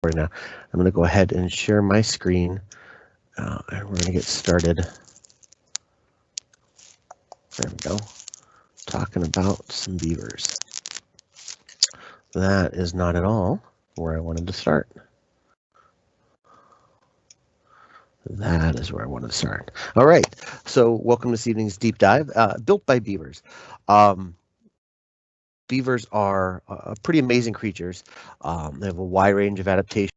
Now, I'm going to go ahead and share my screen, and we're going to get started. There we go. Talking about some beavers. That is not at all where I wanted to start. That is where I wanted to start. All right. So welcome to this evening's deep dive, built by beavers. Beavers are pretty amazing creatures. They have a wide range of adaptations.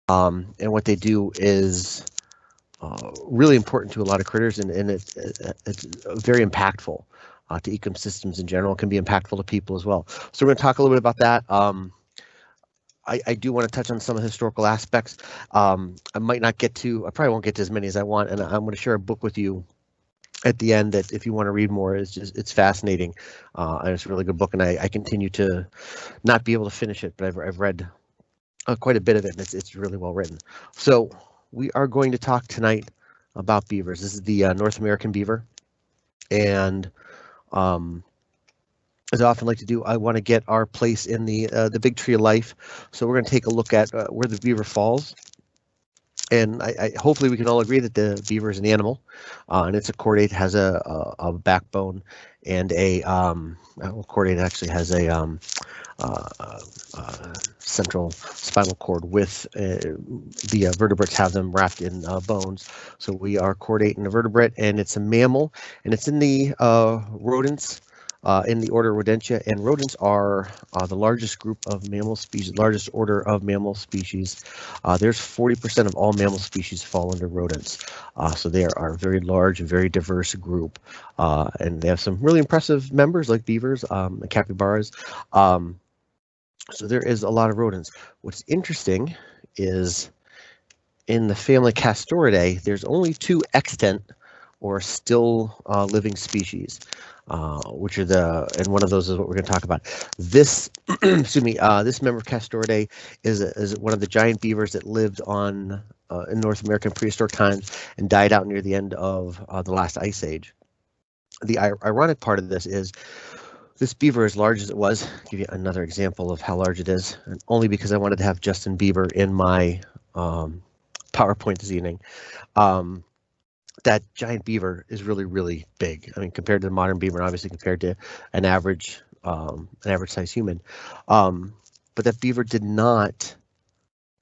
And what they do is really important to a lot of critters, and it's very impactful to ecosystems in general. It can be impactful to people as well. So we're going to talk a little bit about that. I do want to touch on some of the historical aspects. I might not get to, I probably won't get to as many as I want, and I'm going to share a book with you at the end that if you want to read more, it's fascinating, and it's a really good book, and I continue to not be able to finish it, but I've read quite a bit of it, and it's really well written. So we are going to talk tonight about beavers. This is the North American beaver, and as I often like to do, I want to get our place in the big tree of life. So we're going to take a look at where the beaver falls. And I hopefully we can all agree that the beaver is an animal, and it's a chordate, has a backbone, and chordate actually has a central spinal cord with the vertebrates have them wrapped in bones. So we are chordate and a vertebrate, and it's a mammal, and it's in the rodents. In the order Rodentia, and rodents are the largest group of mammal species, largest order of mammal species. There's 40% of all mammal species fall under rodents, so they are a very large and very diverse group, and they have some really impressive members like beavers and capybaras. So there is a lot of rodents. What's interesting is in the family Castoridae, there's only 2 extant or still living species. Which are and one of those is what we're going to talk about. This, excuse me, this member of Castoridae is one of the giant beavers that lived on in North American prehistoric times and died out near the end of the last ice age. The ironic part of this is this beaver, as large as it was, I'll give you another example of how large it is, and only because I wanted to have Justin Bieber in my PowerPoint this evening. That giant beaver is really, really big. I mean, compared to the modern beaver, and obviously compared to an average size human. But that beaver did not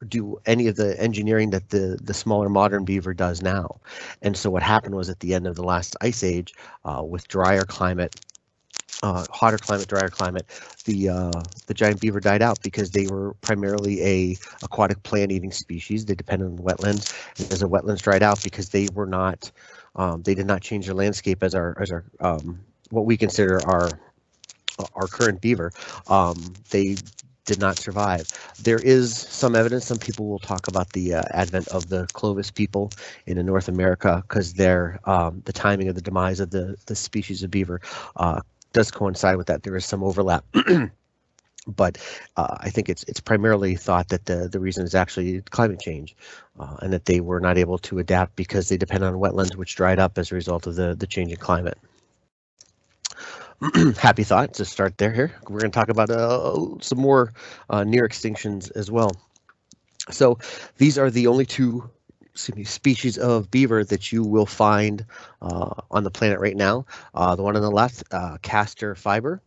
do any of the engineering that the smaller modern beaver does now. And so what happened was at the end of the last ice age, with drier climate, hotter climate, drier climate, the giant beaver died out because they were primarily a aquatic plant-eating species. They depended on wetlands, and as the wetlands dried out, because they were not, they did not change their landscape as our what we consider our current beaver. They did not survive. There is some evidence. Some people will talk about the advent of the Clovis people in North America because they're the timing of the demise of the species of beaver does coincide with that. There is some overlap, but I think it's primarily thought that the reason is actually climate change, and that they were not able to adapt because they depend on wetlands which dried up as a result of the changing climate. Happy thought to start there. Here we're going to talk about some more near extinctions as well. So these are the only 2 species of beaver that you will find on the planet right now. The one on the left, Castor fiber,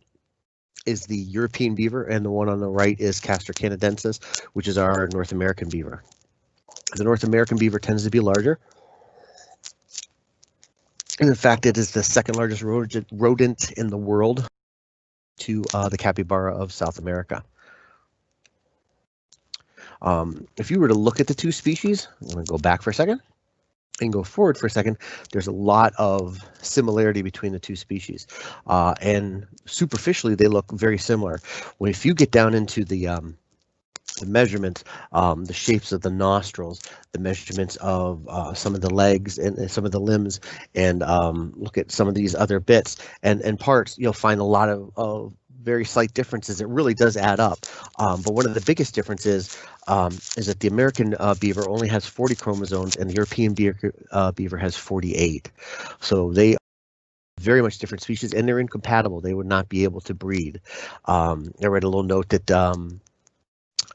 is the European beaver, and the one on the right is Castor canadensis, which is our North American beaver. The North American beaver tends to be larger, and in fact it is the second largest rodent in the world to the capybara of South America. If you were to look at the 2 species, I'm going to go back for a second and go forward for a second. There's a lot of similarity between the 2 species, and superficially they look very similar. When if you get down into the measurements, the shapes of the nostrils, the measurements of some of the legs and some of the limbs, and look at some of these other bits and parts, you'll find a lot of very slight differences. It really does add up. But one of the biggest differences is that the American beaver only has 40 chromosomes and the European beaver has 48. So they are very much different species, and they're incompatible. They would not be able to breed. I read a little note that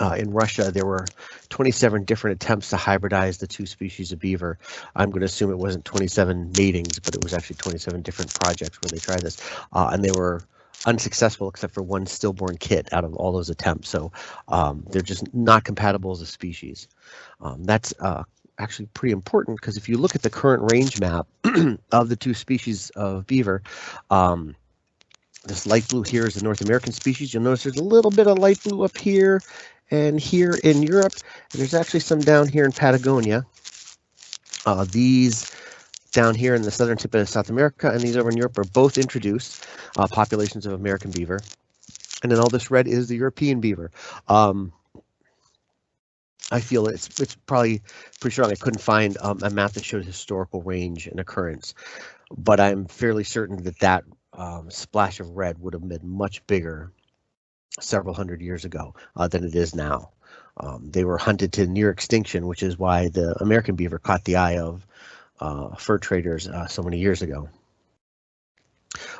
In Russia, there were 27 different attempts to hybridize the two species of beaver. I'm going to assume it wasn't 27 matings, but it was actually 27 different projects where they tried this, and they were unsuccessful except for one stillborn kit out of all those attempts. So they're just not compatible as a species. That's actually pretty important because if you look at the current range map of the two species of beaver, this light blue here is the North American species. You'll notice there's a little bit of light blue up here and here in Europe, and there's actually some down here in Patagonia. These down here in the southern tip of South America and these over in Europe are both introduced populations of American beaver. And then all this red is the European beaver. I feel it's probably pretty strong. I couldn't find a map that showed historical range and occurrence, but I'm fairly certain that that splash of red would have been much bigger several hundred years ago than it is now. They were hunted to near extinction, which is why the American beaver caught the eye of fur traders so many years ago.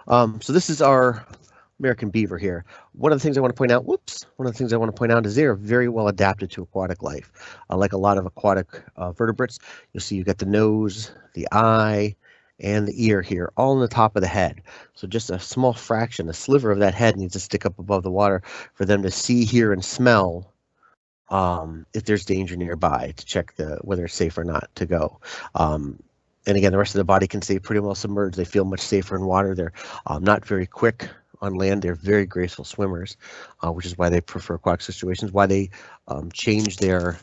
So this is our American beaver here. One of the things I want to point out, is they are very well adapted to aquatic life. Like a lot of aquatic vertebrates, you'll see you've got the nose, the eye, and the ear here, all on the top of the head. So just a small fraction, a sliver of that head needs to stick up above the water for them to see, hear, and smell if there's danger nearby to check whether it's safe or not to go. And again, the rest of the body can stay pretty well submerged. They feel much safer in water. They're not very quick on land. They're very graceful swimmers, which is why they prefer aquatic situations, why they change their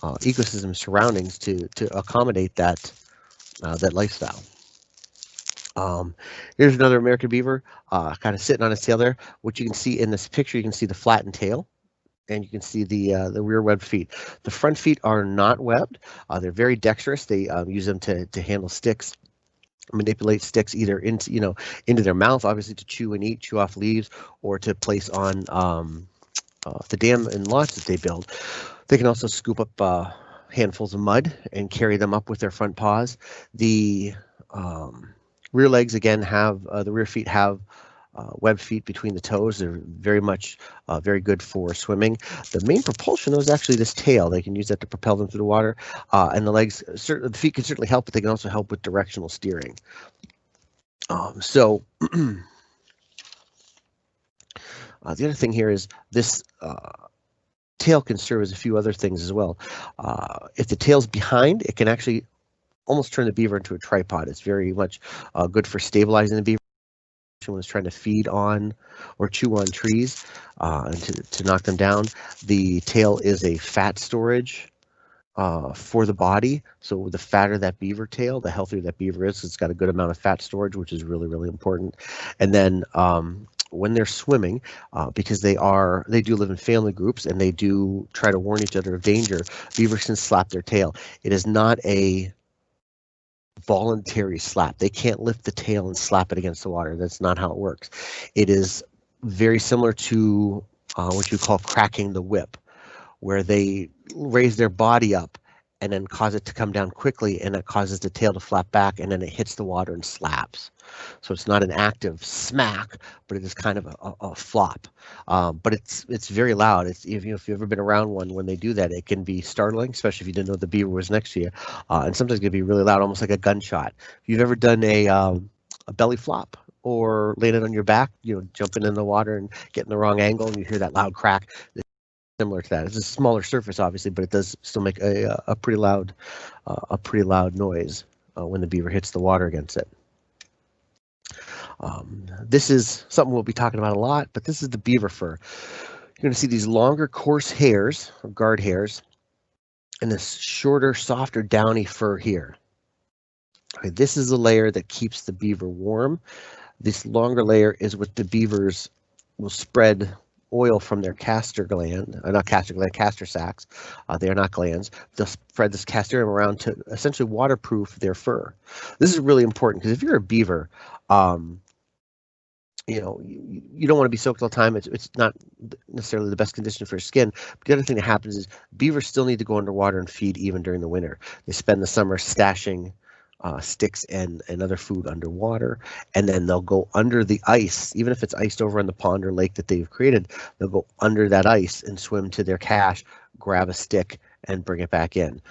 ecosystem surroundings to accommodate that lifestyle. Here's another American beaver kind of sitting on his tail there. What you can see in this picture, you can see the flattened tail, and you can see the rear webbed feet. The front feet are not webbed. They're very dexterous. They use them to handle sticks, manipulate sticks either into their mouth, obviously to chew and eat, chew off leaves, or to place on the dam and lodge that they build. They can also scoop up handfuls of mud and carry them up with their front paws. The rear legs again have the rear feet have webbed feet between the toes. They're very much very good for swimming. The main propulsion though is actually this tail. They can use that to propel them through the water, and the legs, the feet can certainly help, but they can also help with directional steering. The other thing here is this tail can serve as a few other things as well. If the tail's behind, it can actually almost turn the beaver into a tripod. It's very much good for stabilizing the beaver when it's trying to feed on or chew on trees and to knock them down. The tail is a fat storage for the body. So the fatter that beaver tail, the healthier that beaver is. It's got a good amount of fat storage, which is really, really important. And then when they're swimming, because they do live in family groups and they do try to warn each other of danger, beavers can slap their tail. It is not a voluntary slap. They can't lift the tail and slap it against the water. That's not how it works. It is very similar to what you call cracking the whip, where they raise their body up and then cause it to come down quickly, and it causes the tail to flap back, and then it hits the water and slaps. So it's not an active smack, but it is kind of a flop. But it's very loud. If you've ever been around one, when they do that, it can be startling, especially if you didn't know the beaver was next to you. And sometimes it can be really loud, almost like a gunshot. If you've ever done a belly flop or landed on your back, jumping in the water and getting the wrong angle, and you hear that loud crack, similar to that. It's a smaller surface, obviously, but it does still make a pretty loud noise when the beaver hits the water against it. This is something we'll be talking about a lot, but this is the beaver fur. You're going to see these longer, coarse hairs, or guard hairs, and this shorter, softer, downy fur here. Okay, this is the layer that keeps the beaver warm. This longer layer is what the beavers will spread oil from their castor sacs. They are not glands. They'll spread this castoreum around to essentially waterproof their fur. This is really important because if you're a beaver, you don't want to be soaked all the time. It's not necessarily the best condition for your skin. But the other thing that happens is beavers still need to go underwater and feed even during the winter. They spend the summer stashing sticks and other food underwater, and then they'll go under the ice, even if it's iced over in the pond or lake that they've created. They'll go under that ice and swim to their cache, grab a stick, and bring it back in.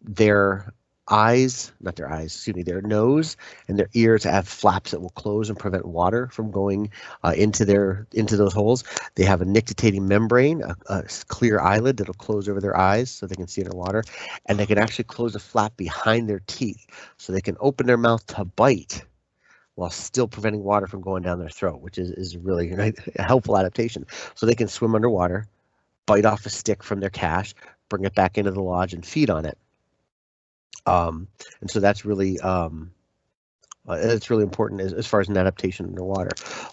Their eyes, not their eyes, excuse me, their nose and their ears have flaps that will close and prevent water from going into those holes. They have a nictitating membrane, a clear eyelid that'll close over their eyes so they can see underwater, and they can actually close a flap behind their teeth so they can open their mouth to bite while still preventing water from going down their throat, which is really a helpful adaptation. So they can swim underwater, bite off a stick from their cache, bring it back into the lodge and feed on it. And so that's really it's really important as far as an adaptation underwater.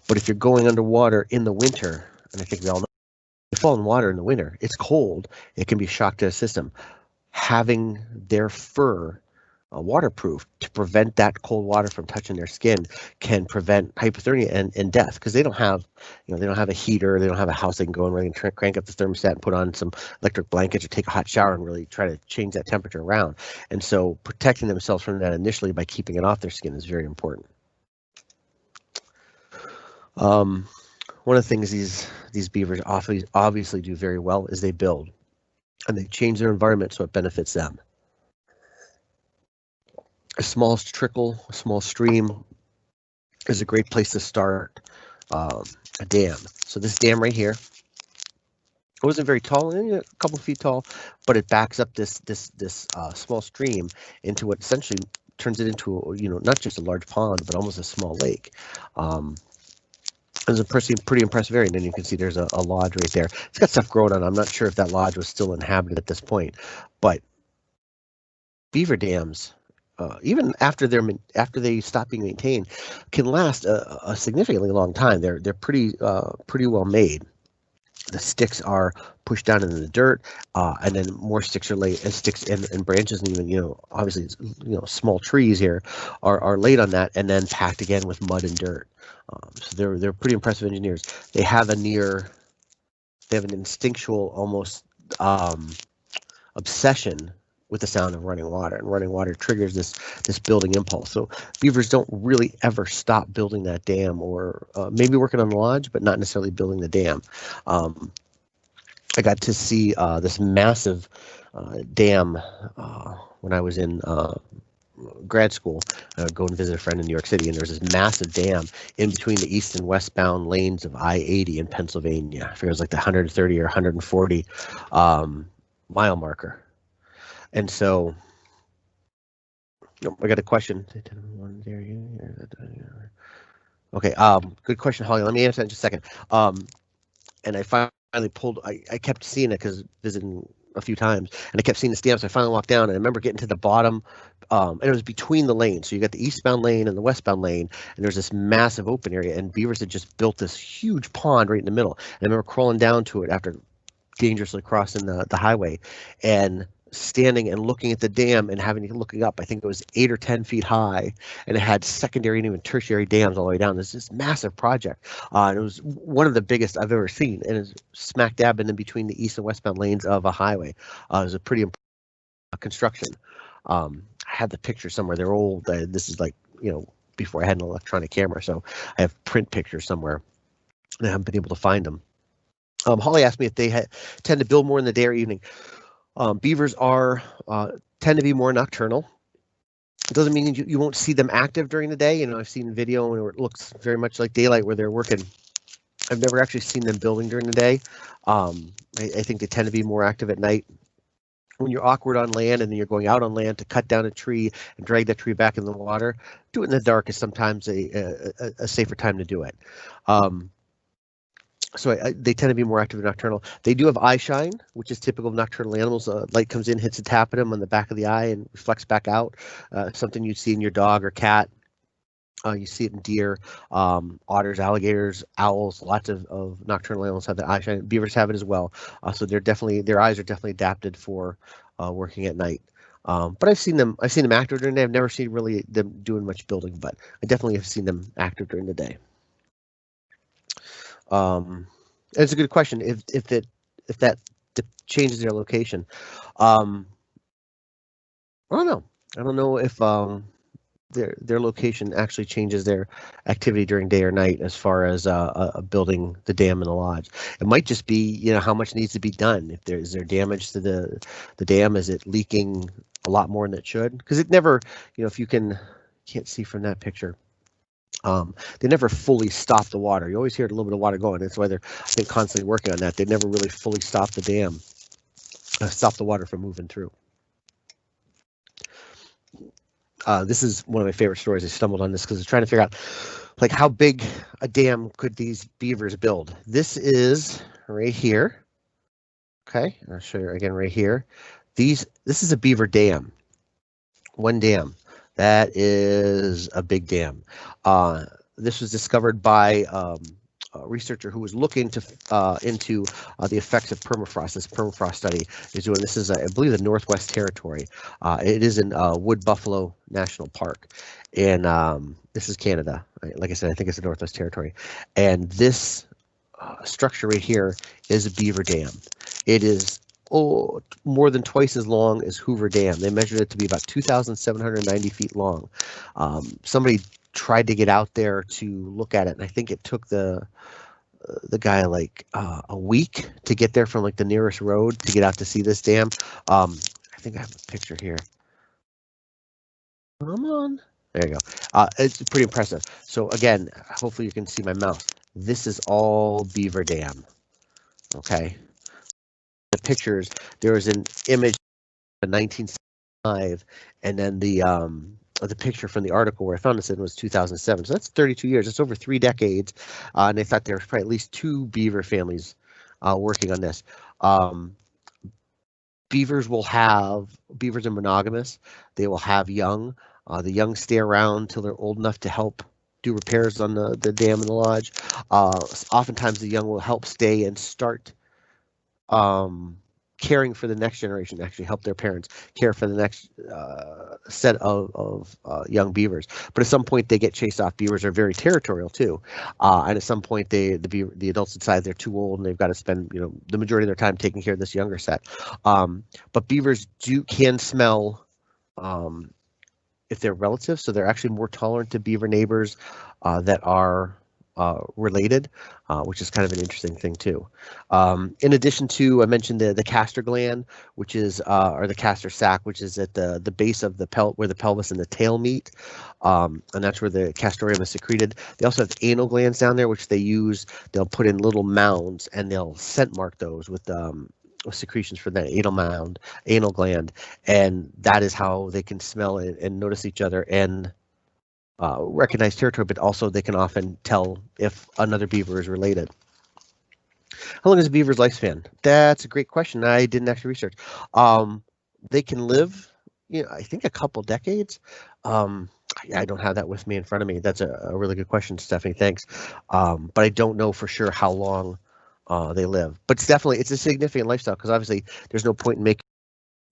But if you're going underwater in the winter, and I think we all know, if you fall in water in the winter, it's cold, it can be a shock to the system. Having their fur waterproof to prevent that cold water from touching their skin can prevent hypothermia and death, because they don't have, they don't have a heater, they don't have a house they can go in where they can crank up the thermostat and put on some electric blankets or take a hot shower and really try to change that temperature around. And so protecting themselves from that initially by keeping it off their skin is very important. One of the things these beavers obviously do very well is they build, and they change their environment so it benefits them. A small trickle, a small stream is a great place to start a dam. So this dam right here, it wasn't very tall, a couple of feet tall, but it backs up this small stream into what essentially turns it into, not just a large pond, but almost a small lake. It's a pretty impressive area, and then you can see there's a lodge right there. It's got stuff growing on it. I'm not sure if that lodge was still inhabited at this point, but beaver dams, even after they stop being maintained, can last a significantly long time. They're pretty well made. The sticks are pushed down into the dirt, and then more sticks are laid, and sticks and branches, and even obviously small trees here are laid on that, and then packed again with mud and dirt. So they're pretty impressive engineers. They have an instinctual almost obsession with the sound of running water, and running water triggers this building impulse. So beavers don't really ever stop building that dam, or maybe working on the lodge, but not necessarily building the dam. I got to see this massive dam when I was in grad school. Go and visit a friend in New York City, and there's this massive dam in between the east and westbound lanes of I-80 in Pennsylvania. I figure it was like the 130 or 140 mile marker. And so, I got a question. Okay, good question, Holly. Let me answer that in just a second. And I finally pulled, I kept seeing it because visiting a few times, and I kept seeing the stamps. I finally walked down, and I remember getting to the bottom, and it was between the lanes. So you got the eastbound lane and the westbound lane, and there's this massive open area, and beavers had just built this huge pond right in the middle. And I remember crawling down to it after dangerously crossing the highway, and standing and looking at the dam and looking up. I think it was 8 or 10 feet high, and it had secondary and even tertiary dams all the way down. This is massive project, and it was one of the biggest I've ever seen, and it's smack dab in between the east and westbound lanes of a highway. It was a pretty construction. I had the picture somewhere. They're old. This is like before I had an electronic camera, so I have print pictures somewhere, and I haven't been able to find them. Holly asked me if they tend to build more in the day or evening. Beavers tend to be more nocturnal. It doesn't mean you won't see them active during the day. I've seen video where it looks very much like daylight where they're working. I've never actually seen them building during the day. I think they tend to be more active at night. When you're awkward on land and then you're going out on land to cut down a tree and drag that tree back in the water, do it in the dark is sometimes a safer time to do it. So they tend to be more active and nocturnal. They do have eye shine, which is typical of nocturnal animals. Light comes in, hits a tap at them on the back of the eye, and reflects back out. Something you'd see in your dog or cat. You see it in deer, otters, alligators, owls. Lots of nocturnal animals have that eye shine. Beavers have it as well. So their eyes are definitely adapted for working at night. But I've seen them active during the day. I've never seen really them doing much building, but I definitely have seen them active during the day. It's a good question. If that changes their location, I don't know. I don't know if their location actually changes their activity during day or night as far as building the dam and the lodge. It might just be, how much needs to be done. If is there damage to the dam, is it leaking a lot more than it should? Because it never, if you can't see from that picture. They never fully stop the water. You always hear a little bit of water going. That's why they're, I think, constantly working on that. They never really fully stop the dam, stop the water from moving through. This is one of my favorite stories. I stumbled on this because I was trying to figure out, like, how big a dam could these beavers build. This is right here. Okay, I'll show you again right here. This is a beaver dam. One dam. That is a big dam. This was discovered by a researcher who was looking into the effects of permafrost. This permafrost study is doing. This is, I believe, the Northwest Territory. It is in Wood Buffalo National Park, and this is Canada. Like I said, I think it's the Northwest Territory, and this structure right here is a beaver dam. It is more than twice as long as Hoover Dam. They measured it to be about 2,790 feet long. Somebody tried to get out there to look at it, and I think it took the guy like a week to get there from like the nearest road to get out to see this dam. I think I have a picture here. Come on. There you go. It's pretty impressive. So again, hopefully you can see my mouse. This is all Beaver Dam. Okay. The pictures, there was an image in 1975, and then the picture from the article where I found this in was 2007. So that's 32 years. It's over 3 decades, and they thought there was probably at least 2 beaver families working on this. Beavers are monogamous. They will have young. The young stay around till they're old enough to help do repairs on the dam and the lodge. Oftentimes the young will help stay and start caring for the next generation, actually help their parents care for the next set of young beavers. But at some point they get chased off. Beavers are very territorial too, and at some point the adults decide they're too old and they've got to spend the majority of their time taking care of this younger set. But beavers can smell if they're relatives, so they're actually more tolerant to beaver neighbors that are related, which is kind of an interesting thing too. In addition to, I mentioned the castor gland, which is or the castor sac, which is at the base of the where the pelvis and the tail meet, and that's where the castoreum is secreted. They also have anal glands down there, which they'll put in little mounds and they'll scent mark those with secretions for the anal gland, and that is how they can smell and notice each other and recognize territory, but also they can often tell if another beaver is related. How long is a beaver's lifespan? That's a great question. I didn't actually research. They can live, I think a couple decades. I don't have that with me in front of me. That's a really good question, Stephanie. Thanks. But I don't know for sure how long they live. But it's a significant lifestyle, because obviously there's no point in making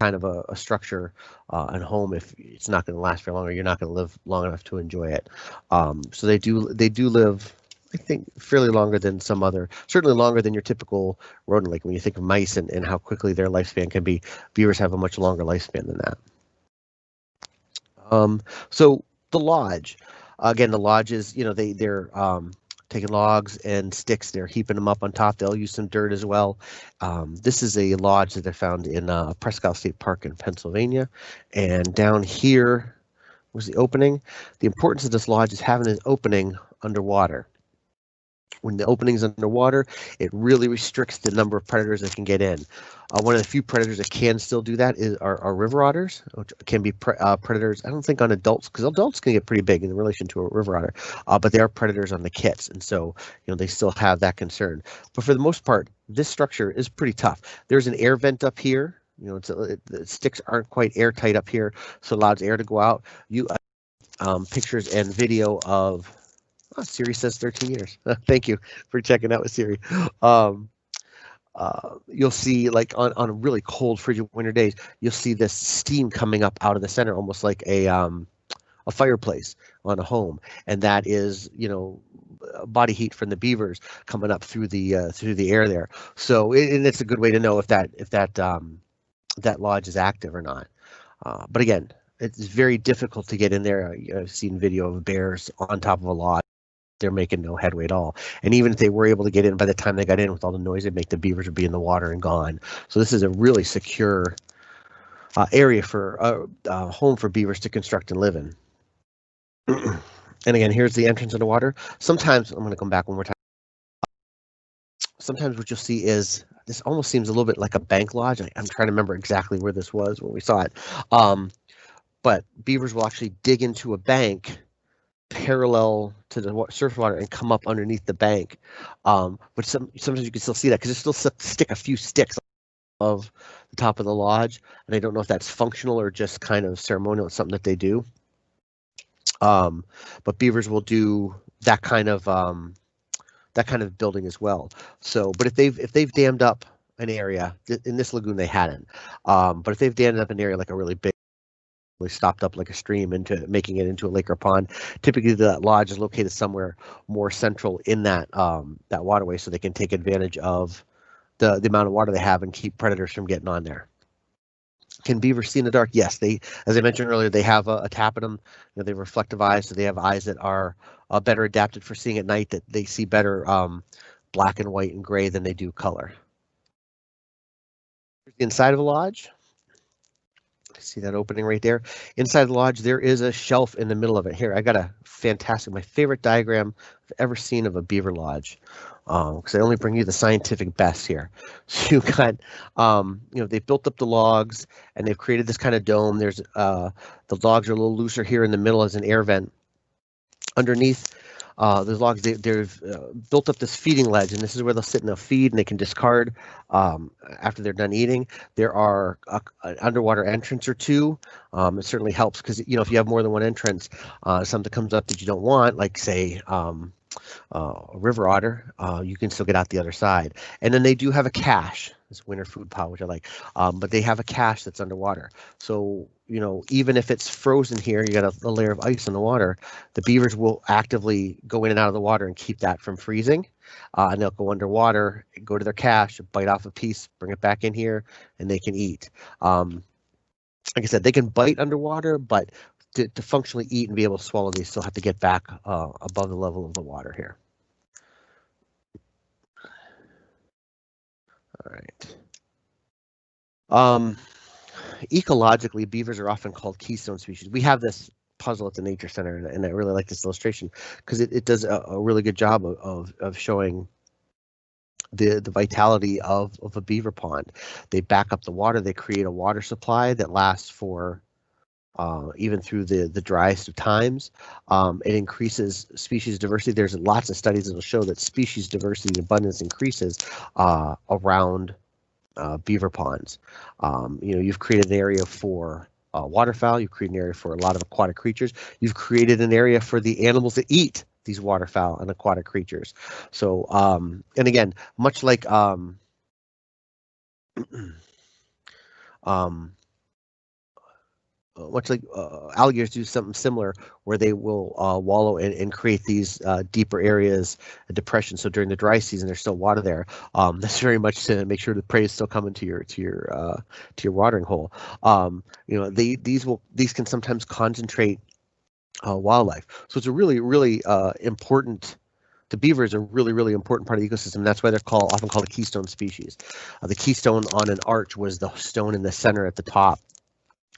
kind of a structure and home if it's not going to last very long, or you're not going to live long enough to enjoy it. So they do live, I think, fairly longer than certainly longer than your typical rodent. Like when you think of mice and how quickly their lifespan can be, beavers have a much longer lifespan than that. So the lodge, again, the lodge is, they're taking logs and sticks, they're heaping them up on top. They'll use some dirt as well. This is a lodge that I found in Presque Isle State Park in Pennsylvania. And down here was the opening. The importance of this lodge is having an opening underwater. When the opening is underwater, it really restricts the number of predators that can get in. One of the few predators that can still do that are river otters, which can be predators. I don't think on adults, because adults can get pretty big in relation to a river otter, but they are predators on the kits, and so they still have that concern. But for the most part, this structure is pretty tough. There's an air vent up here. The sticks aren't quite airtight up here, so it allows air to go out. Pictures and video of. Oh, Siri says 13 years. Thank you for checking out with Siri. You'll see, like on really cold, frigid winter days, you'll see this steam coming up out of the center, almost like a fireplace on a home, and that is, body heat from the beavers coming up through the air there. So, and it's a good way to know if that lodge is active or not. But again, it's very difficult to get in there. I've seen video of bears on top of a lodge. They're making no headway at all. And even if they were able to get in, by the time they got in with all the noise, it'd make the beavers would be in the water and gone. So this is a really secure area for home for beavers to construct and live in. And again, here's the entrance into water. Sometimes, I'm going to come back one more time. Sometimes what you'll see is, this almost seems a little bit like a bank lodge. I'm trying to remember exactly where this was when we saw it. But beavers will actually dig into a bank parallel to the surface water and come up underneath the bank. But sometimes you can still see that because they still stick a few sticks of the top of the lodge, and I don't know if that's functional or just kind of ceremonial. It's something that they do. But beavers will do that kind of building as well. So, but if they've dammed up an area in this lagoon, they hadn't. But if they've dammed up an area like a really big, stopped up like a stream into making it into a lake or pond, typically that lodge is located somewhere more central in that that waterway, so they can take advantage of the amount of water they have and keep predators from getting on there. Can beavers see in the dark? Yes, they, as I mentioned earlier, they have a tapetum. They have reflective eyes, so they have eyes that are better adapted for seeing at night. That they see better black and white and gray than they do color. Inside of a lodge, see that opening right there. Inside the lodge, there is a shelf in the middle of it. Here, I got a fantastic, my favorite diagram I've ever seen of a beaver lodge. Because I only bring you the scientific best here. So you've got, they've built up the logs and they've created this kind of dome. There's the logs are a little looser here in the middle as an air vent. Underneath those logs, they've built up this feeding ledge, and this is where they'll sit and they'll feed, and they can discard after they're done eating. There are an underwater entrance or two. It certainly helps because, if you have more than one entrance, something comes up that you don't want, like say river otter, you can still get out the other side. And then they do have a cache, this winter food pile, which I like, but they have a cache that's underwater. So, even if it's frozen here, you got a layer of ice in the water, the beavers will actively go in and out of the water and keep that from freezing. And they'll go underwater, go to their cache, bite off a piece, bring it back in here, and they can eat. Like I said, they can bite underwater, but to functionally eat and be able to swallow, they still have to get back above the level of the water here. All right. Ecologically, beavers are often called keystone species. We have this puzzle at the Nature Center, and I really like this illustration because it does a really good job of showing the vitality of a beaver pond. They back up the water. They create a water supply that lasts for even through the driest of times. It increases species diversity. There's lots of studies that will show that species diversity and abundance increases around beaver ponds. You've created an area for waterfowl. You've created an area for a lot of aquatic creatures. You've created an area for the animals that eat these waterfowl and aquatic creatures. So, and again, much like alligators do something similar, where they will wallow and create these deeper areas, depressions. So during the dry season, there's still water there. That's very much to make sure the prey is still coming to your watering hole. These can sometimes concentrate wildlife. So it's a really important. The beaver is a really important part of the ecosystem. That's why they're often called a keystone species. The keystone on an arch was the stone in the center at the top.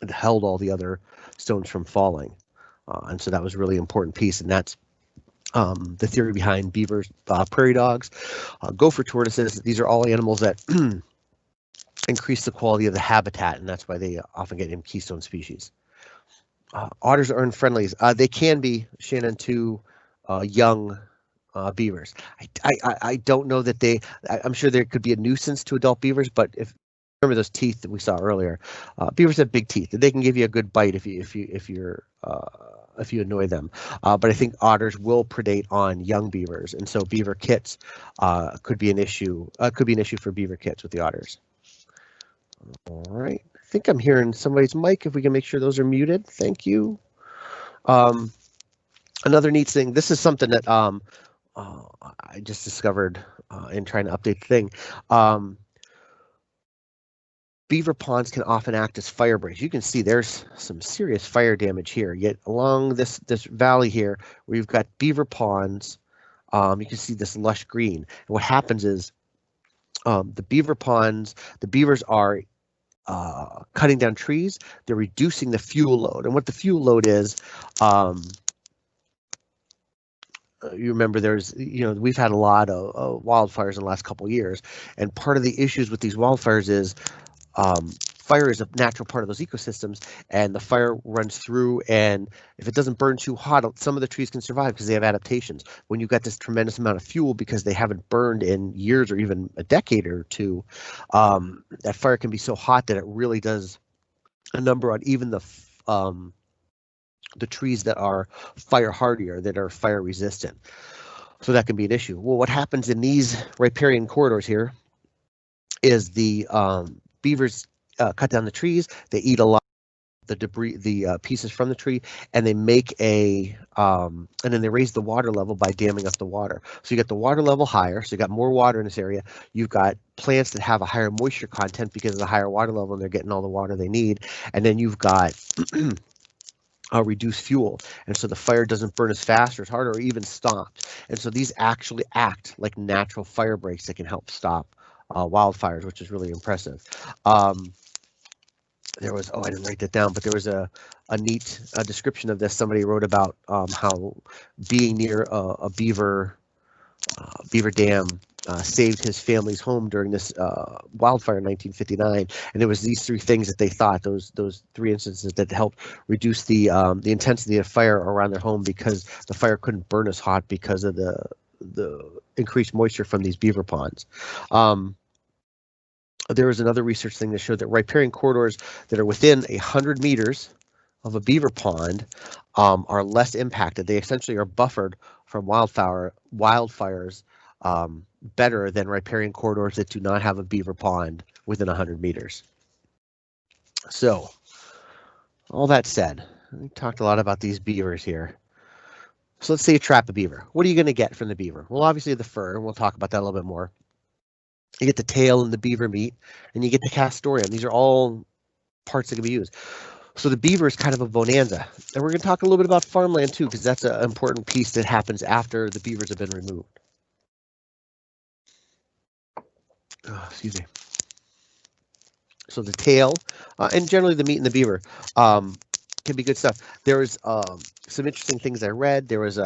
It held all the other stones from falling, and so that was a really important piece. And that's the theory behind beavers, prairie dogs, gopher tortoises. These are all animals that increase the quality of the habitat, and that's why they often get named keystone species. Otters are unfriendly. They can be, Shannon, to young beavers. I don't know that I'm sure there could be a nuisance to adult beavers, but remember those teeth that we saw earlier. Beavers have big teeth. They can give you a good bite if you annoy them. But I think otters will predate on young beavers, and so beaver kits could be an issue. Could be an issue for beaver kits with the otters. All right. I think I'm hearing somebody's mic. If we can make sure those are muted. Thank you. Another neat thing. This is something that I just discovered in trying to update the thing. beaver ponds can often act as fire breaks. You can see there's some serious fire damage here. Yet along this valley here, where you've got beaver ponds, you can see this lush green. And what happens is the beaver ponds, the beavers are cutting down trees. They're reducing the fuel load. And what the fuel load is, you remember we've had a lot of wildfires in the last couple of years. And part of the issues with these wildfires is fire is a natural part of those ecosystems, and the fire runs through, and if it doesn't burn too hot, some of the trees can survive because they have adaptations. When you've got this tremendous amount of fuel because they haven't burned in years or even a decade or two, that fire can be so hot that it really does a number on even the trees that are fire hardier, that are fire resistant. So that can be an issue. Well, what happens in these riparian corridors here is the beavers cut down the trees. They eat a lot of the debris, the pieces from the tree, and they make and then they raise the water level by damming up the water. So you get the water level higher, so you got more water in this area. You've got plants that have a higher moisture content because of the higher water level, and they're getting all the water they need. And then you've got reduced fuel, and so the fire doesn't burn as fast or as hard or even stops. And so these actually act like natural fire breaks that can help stop wildfires, which is really impressive. There was, I didn't write that down, but there was a neat description of this. Somebody wrote about how being near a beaver dam saved his family's home during this wildfire in 1959, and it was these three things that they thought, those three instances, that helped reduce the intensity of fire around their home, because the fire couldn't burn as hot because of the increased moisture from these beaver ponds. There was another research thing that showed that riparian corridors that are within 100 meters of a beaver pond are less impacted. They essentially are buffered from wildfires better than riparian corridors that do not have a beaver pond within 100 meters. So, all that said, we talked a lot about these beavers here. So let's say you trap a beaver. What are you going to get from the beaver? Well, obviously the fur, and we'll talk about that a little bit more. You get the tail and the beaver meat, and you get the castoreum. These are all parts that can be used. So the beaver is kind of a bonanza. And we're going to talk a little bit about farmland too, because that's an important piece that happens after the beavers have been removed. Excuse me. So the tail and generally the meat in the beaver can be good stuff. There was some interesting things I read. There was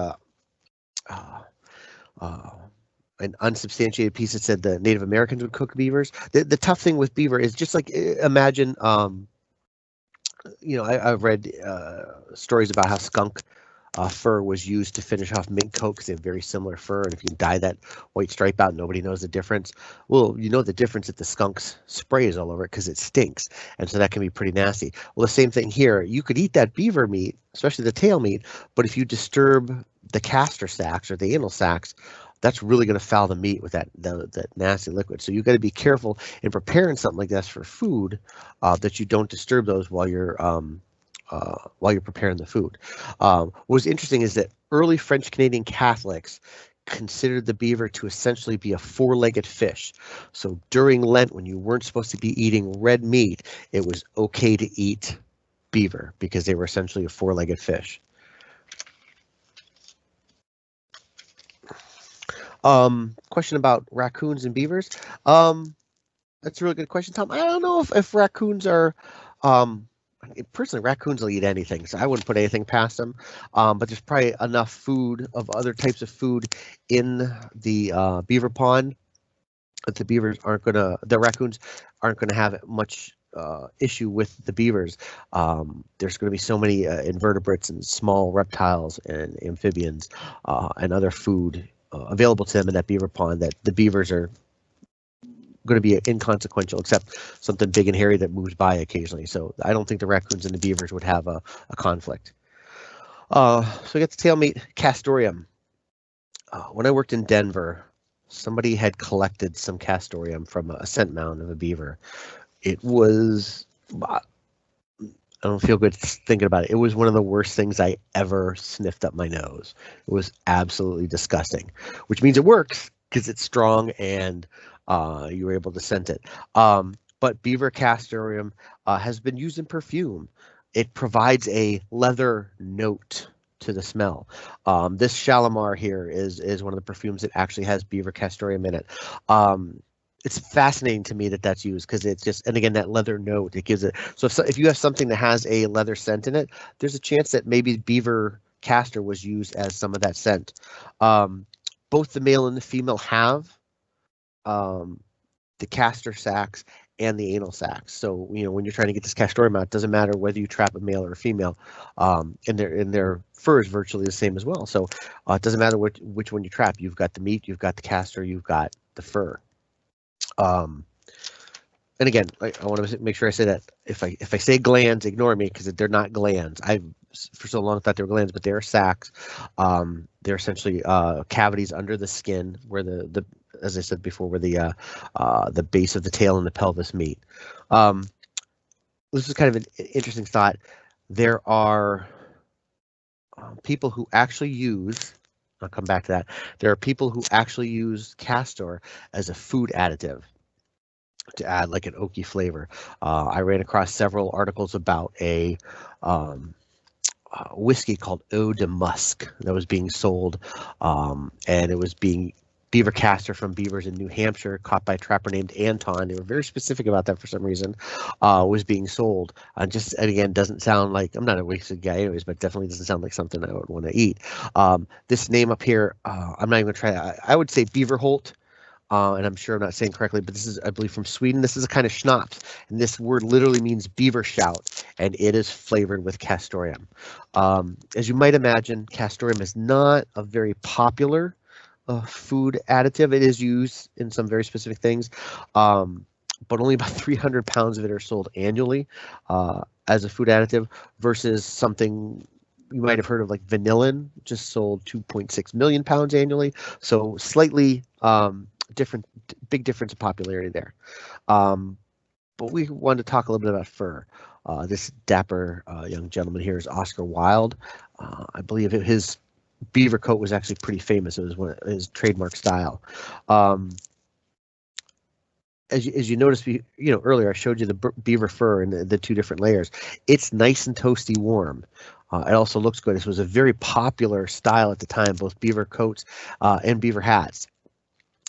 an unsubstantiated piece that said the Native Americans would cook beavers. The tough thing with beaver is just like, imagine, I've read stories about how skunk fur was used to finish off mink coat, because they have very similar fur, and if you dye that white stripe out, nobody knows the difference. Well, you know the difference if the skunk's spray is all over it, because it stinks, and so that can be pretty nasty. Well, the same thing here. You could eat that beaver meat, especially the tail meat, but if you disturb the castor sacs or the anal sacs, that's really going to foul the meat with that nasty liquid. So you've got to be careful in preparing something like this for food, that you don't disturb those while you're preparing the food. What was interesting is that early French Canadian Catholics considered the beaver to essentially be a four-legged fish. So during Lent, when you weren't supposed to be eating red meat, it was okay to eat beaver because they were essentially a four-legged fish. Question about raccoons and beavers. That's a really good question, Tom. I don't know if raccoons are, personally, raccoons will eat anything, so I wouldn't put anything past them. But there's probably enough food of other types of food in the beaver pond that the raccoons aren't gonna have much issue with the beavers. There's going to be so many invertebrates and small reptiles and amphibians and other food available to them in that beaver pond that the beavers are going to be inconsequential, except something big and hairy that moves by occasionally. So I don't think the raccoons and the beavers would have a conflict. So we got the tail meat, castoreum. When I worked in Denver, somebody had collected some castoreum from a scent mound of a beaver. It was, I don't feel good thinking about it. It was one of the worst things I ever sniffed up my nose. It was absolutely disgusting, which means it works because it's strong and you were able to scent it. But but beaver castoreum has been used in perfume. It provides a leather note to the smell. This Shalimar here is one of the perfumes that actually has beaver castoreum in it. It's fascinating to me that that's used because it's just, and again, that leather note, it gives it. So if you have something that has a leather scent in it, there's a chance that maybe beaver castor was used as some of that scent. Both the male and the female have the castor sacs and the anal sacs. So when you're trying to get this castoreum out, it doesn't matter whether you trap a male or a female, and their fur is virtually the same as well. So it doesn't matter which one you trap. You've got the meat, you've got the castor, you've got the fur. And again, I want to make sure I say that if I say glands, ignore me because they're not glands. I for so long thought they were glands, but they are sacs. They're essentially cavities under the skin where the as I said before, where the base of the tail and the pelvis meet. This is kind of an interesting thought. There are people who actually use. I'll come back to that. There are people who actually use castor as a food additive to add like an oaky flavor. I ran across several articles about a whiskey called Eau de Musk that was being sold, and it was being beaver castor from beavers in New Hampshire, caught by a trapper named Anton. They were very specific about that for some reason. Was being sold. And again, doesn't sound like, I'm not a whiskey guy anyways, but definitely doesn't sound like something I would want to eat. This name up here, I'm not even going to try. I would say Beaver Holt. And I'm sure I'm not saying correctly, but this is, I believe, from Sweden. This is a kind of schnapps, and this word literally means beaver shout, and it is flavored with castoreum. As you might imagine, castoreum is not a very popular food additive. It is used in some very specific things, but only about 300 pounds of it are sold annually as a food additive versus something you might have heard of like vanillin, just sold 2.6 million pounds annually. So slightly big difference in popularity there. But we wanted to talk a little bit about fur. This dapper young gentleman here is Oscar Wilde. I believe his beaver coat was actually pretty famous. It was his trademark style. As you noticed, earlier I showed you the beaver fur and the two different layers. It's nice and toasty warm. It also looks good. This was a very popular style at the time, both beaver coats and beaver hats.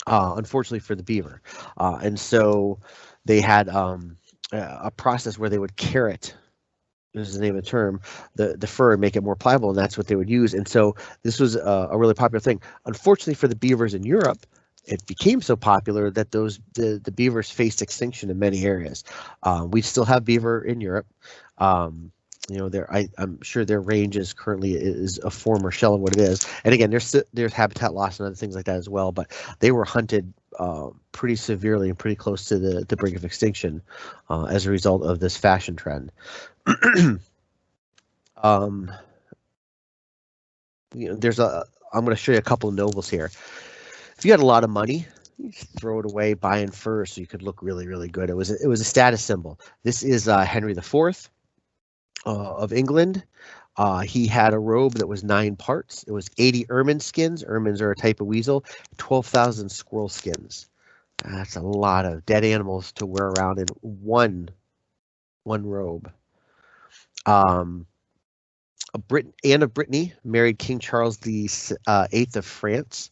Unfortunately for the beaver, and so they had a process where they would carrot, this is the name of the term, the fur and make it more pliable, and that's what they would use. And so this was a really popular thing. Unfortunately for the beavers in Europe, it became so popular that the beavers faced extinction in many areas. We still have beaver in Europe. I'm sure their range is currently a former shell of what it is. And again, there's habitat loss and other things like that as well. But they were hunted pretty severely and pretty close to the brink of extinction as a result of this fashion trend. I'm going to show you a couple of nobles here. If you had a lot of money, you just throw it away buying fur so you could look really, really good. It was a status symbol. This is Henry IV. Of England. He had a robe that was 9 parts. It was 80 ermine skins. Ermines are a type of weasel. 12,000 squirrel skins. That's a lot of dead animals to wear around in one robe. Anne of Brittany married King Charles VIII of France,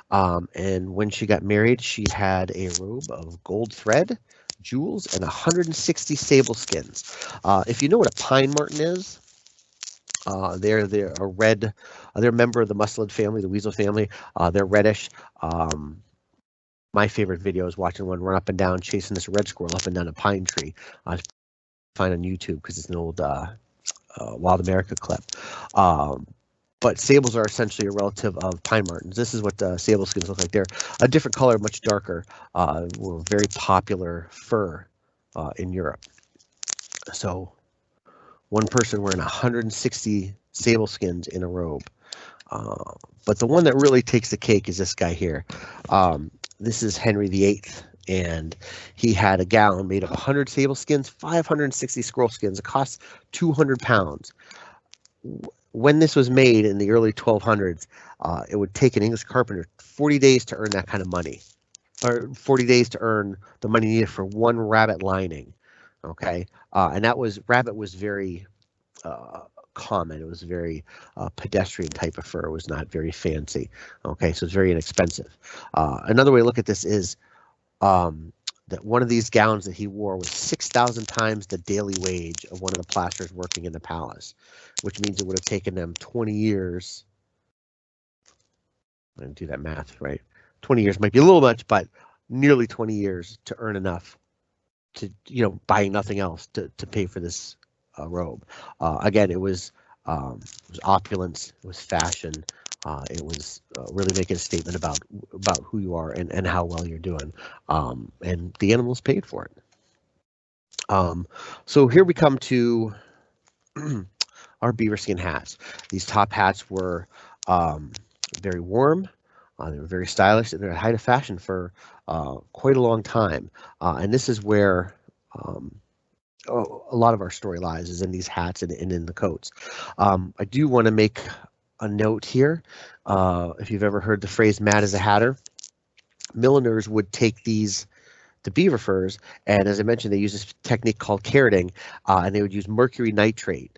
and when she got married, she had a robe of gold thread, jewels, and 160 sable skins. If you know what a pine marten is, they're a red. They're a member of the mustelid family, the weasel family. They're reddish. My favorite video is watching one run up and down, chasing this red squirrel up and down a pine tree. Find on YouTube because it's an old Wild America clip. But sables are essentially a relative of pine martens. This is what sable skins look like. They're a different color, much darker. Were very popular fur in Europe. So one person wearing 160 sable skins in a robe. But the one that really takes the cake is this guy here. This is Henry VIII, and he had a gown made of 100 sable skins, 560 squirrel skins. It cost 200 pounds. When this was made in the early 1200s, it would take an English carpenter 40 days to earn that kind of money. or 40 days to earn the money needed for one rabbit lining. Okay, and that was rabbit was very common. It was very pedestrian type of fur. It was not very fancy. Okay, so it's very inexpensive. Another way to look at this is that one of these gowns that he wore was 6,000 times the daily wage of one of the plasterers working in the palace, which means it would have taken them 20 years. I didn't do that math right. 20 years might be a little much, but nearly 20 years to earn enough to, buying nothing else to pay for this robe. Again, it was opulence, it was fashion, it was really making a statement about who you are and how well you're doing, and the animals paid for it. So here we come to our beaver skin hats. These top hats were very warm. They were very stylish, and they're at height of fashion for quite a long time. And this is where a lot of our story lies, is in these hats and in the coats. I do want to make a note here. If you've ever heard the phrase "mad as a hatter," milliners would take the beaver furs, and as I mentioned, they use this technique called carroting, and they would use mercury nitrate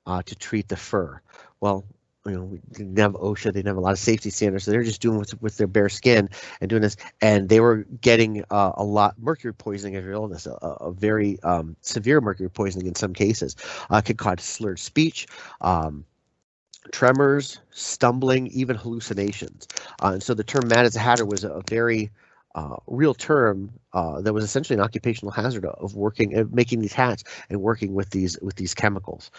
to treat the fur. Well, we didn't have OSHA, they didn't have a lot of safety standards, so they're just doing with their bare skin and doing this, and they were getting a lot mercury poisoning as a result of this, a very severe mercury poisoning in some cases. Could cause slurred speech, tremors, stumbling, even hallucinations. And so the term "mad as a hatter" was a very real term that was essentially an occupational hazard of working, making these hats and working with these chemicals.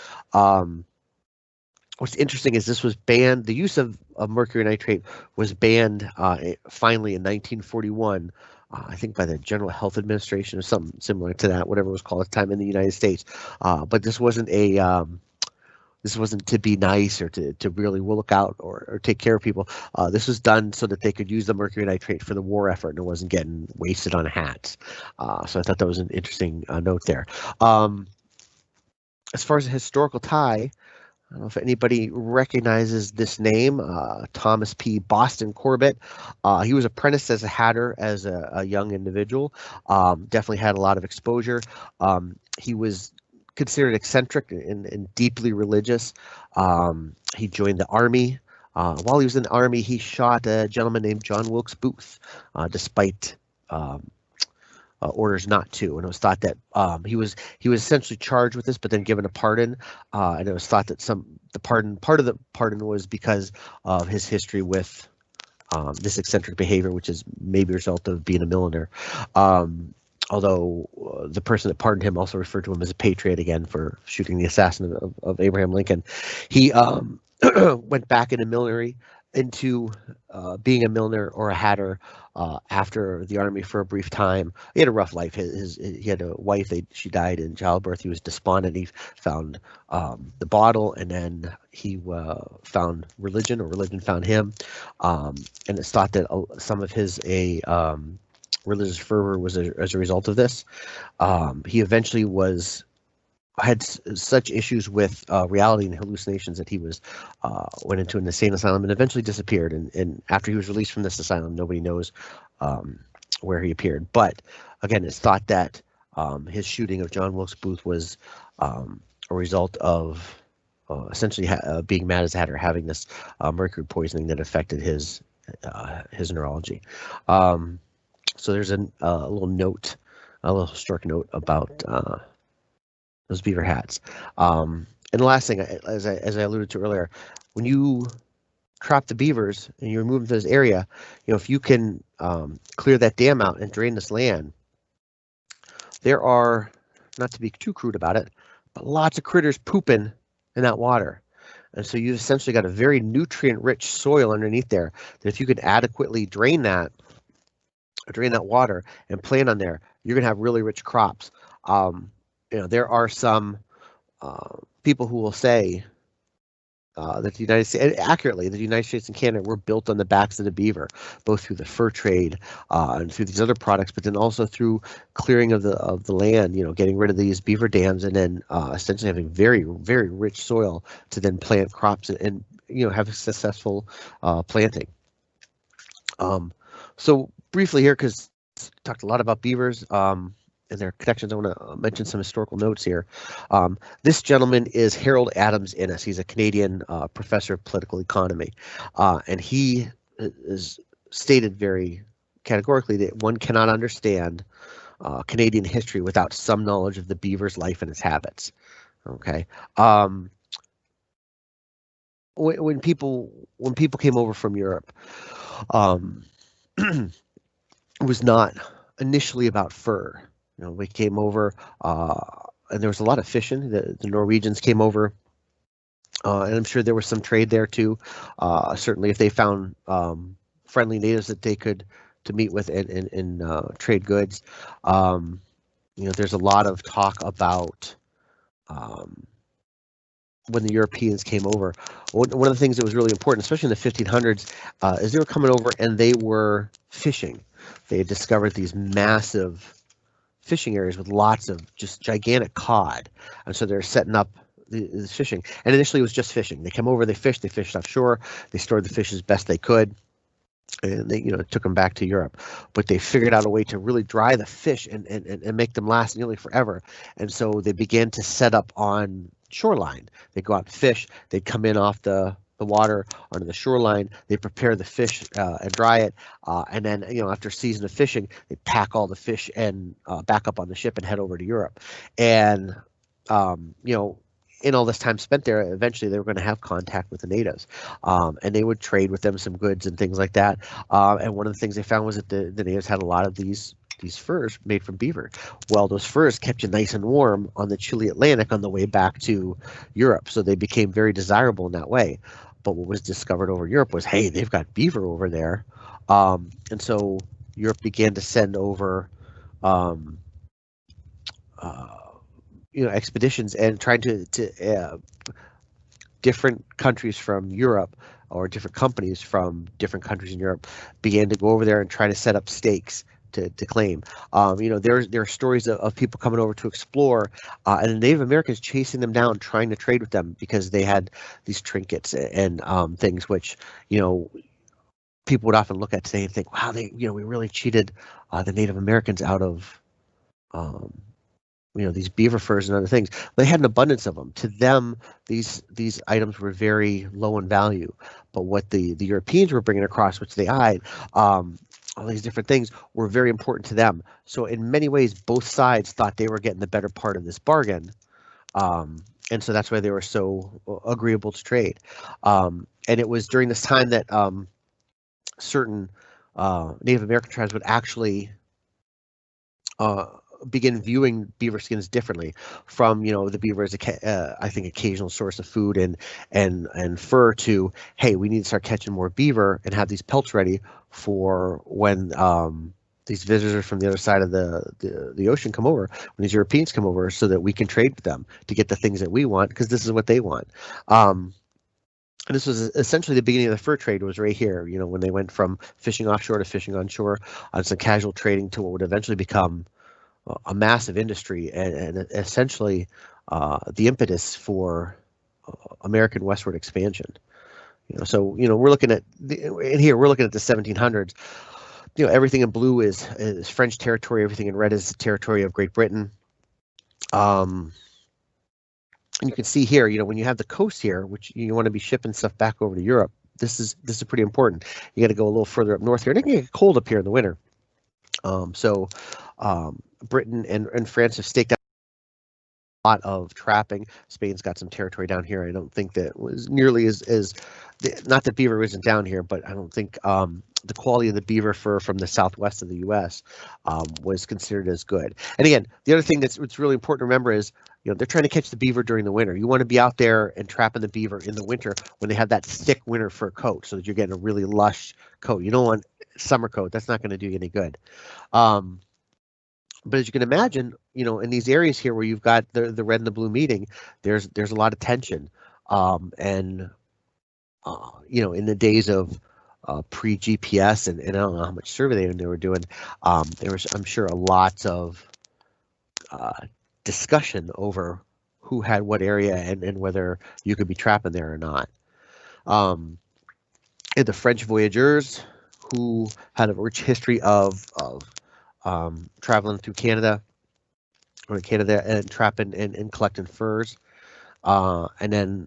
What's interesting is this was banned. The use of mercury nitrate was banned finally in 1941, I think by the General Health Administration or something similar to that, whatever it was called at the time in the United States. But this wasn't to be nice or to really look out or take care of people. This was done so that they could use the mercury nitrate for the war effort, and it wasn't getting wasted on hats. So I thought that was an interesting note there. As far as a historical tie, I don't know if anybody recognizes this name, Thomas P. Boston Corbett. He was apprenticed as a hatter as a young individual. Definitely had a lot of exposure. He was considered eccentric and deeply religious. He joined the army. While he was in the army, he shot a gentleman named John Wilkes Booth, despite orders not to, and it was thought that he was essentially charged with this, but then given a pardon, and it was thought that part of the pardon was because of his history with this eccentric behavior, which is maybe a result of being a milliner. Although the person that pardoned him also referred to him as a patriot again for shooting the assassin of Abraham Lincoln. He went back into millinery, into being a milliner or a hatter after the army for a brief time. He had a rough life. He had a wife. She died in childbirth. He was despondent. He found the bottle, and then he found religion, or religion found him. And it's thought that some of his religious fervor was as a result of this. He eventually had such issues with reality and hallucinations that he went into an insane asylum and eventually disappeared. And after he was released from this asylum, nobody knows where he appeared. But again, it's thought that his shooting of John Wilkes Booth was a result of essentially being mad as a hatter, having this mercury poisoning that affected his neurology. So there's a little historic note about those beaver hats. And the last thing, as I alluded to earlier, when you trap the beavers and you remove them to this area, if you can clear that dam out and drain this land, there are, not to be too crude about it, but lots of critters pooping in that water. And so you've essentially got a very nutrient-rich soil underneath there that if you could adequately drain that water and plant on there, you're going to have really rich crops. There are some people who will say that the United States, accurately, the United States and Canada were built on the backs of the beaver, both through the fur trade and through these other products, but then also through clearing of the land, getting rid of these beaver dams, and then essentially having very, very rich soil to then plant crops and have a successful planting. So briefly here, because talked a lot about beavers and their connections. I want to mention some historical notes here. This gentleman is Harold Adams Innes. He's a Canadian professor of political economy, and he is stated very categorically that one cannot understand Canadian history without some knowledge of the beaver's life and its habits. Okay. When people came over from Europe, it was not initially about fur. You know, we came over, and there was a lot of fishing. The Norwegians came over, and I'm sure there was some trade there too. Certainly, if they found friendly natives that they could to meet with and trade goods. You know, there's a lot of talk about when the Europeans came over. One of the things that was really important, especially in the 1500s, is they were coming over and they were fishing. They had discovered these massive fishing areas with lots of just gigantic cod, and so they're setting up this fishing. And initially, it was just fishing. They came over, they fished offshore, they stored the fish as best they could, and they, you know, took them back to Europe. But they figured out a way to really dry the fish and make them last nearly forever. And so they began to set up on shoreline. They'd go out and fish. They'd come in off the water onto the shoreline. They prepare the fish and dry it, and then, you know, after a season of fishing, they pack all the fish and back up on the ship and head over to Europe. And you know, in all this time spent there, eventually they were going to have contact with the natives, and they would trade with them some goods and things like that. And one of the things they found was that the natives had a lot of these furs made from beaver. Well, those furs kept you nice and warm on the chilly Atlantic on the way back to Europe, so they became very desirable in that way. But what was discovered over Europe was, hey, they've got beaver over there, and so Europe began to send over you know, expeditions and trying to different countries from Europe, or different companies from different countries in Europe began to go over there and try to set up stakes to claim. You know, there are stories of people coming over to explore, and the Native Americans chasing them down, trying to trade with them because they had these trinkets and things which, you know, people would often look at today and think, wow, we really cheated the Native Americans out of you know, these beaver furs and other things. They had an abundance of them. To them, these items were very low in value. But what the Europeans were bringing across, which they eyed, all these different things, were very important to them. So in many ways, both sides thought they were getting the better part of this bargain. And so that's why they were so agreeable to trade. And it was during this time that certain Native American tribes would actually begin viewing beaver skins differently from, you know, the beaver as I think occasional source of food and fur to, hey, we need to start catching more beaver and have these pelts ready for when these visitors from the other side of the ocean come over, when these Europeans come over, so that we can trade with them to get the things that we want, because this is what they want. And this was essentially the beginning of the fur trade, was right here, you know, when they went from fishing offshore to fishing onshore on some casual trading to what would eventually become a massive industry and essentially the impetus for American westward expansion. You know, so, you know, we're looking at we're looking at the 1700s. You know, everything in blue is French territory. Everything in red is the territory of Great Britain. And you can see here, you know, when you have the coast here, which you want to be shipping stuff back over to Europe, this is pretty important. You got to go a little further up north here. And it can get cold up here in the winter. Britain and France have staked out a lot of trapping. Spain's got some territory down here. I don't think that was nearly as not that beaver isn't down here, but I don't think the quality of the beaver fur from the southwest of the U.S. Was considered as good. And again, the other thing that's really important to remember is, you know, they're trying to catch the beaver during the winter. You want to be out there and trapping the beaver in the winter when they have that thick winter fur coat, so that you're getting a really lush coat. You don't want summer coat. That's not going to do you any good. But as you can imagine, you know, in these areas here where you've got the red and the blue meeting, there's a lot of tension. You know, in the days of pre-GPS and I don't know how much surveying they were doing, there was, I'm sure, a lot of discussion over who had what area and whether you could be trapping there or not. And the French voyageurs, who had a rich history of traveling through Canada and trapping and collecting furs. And then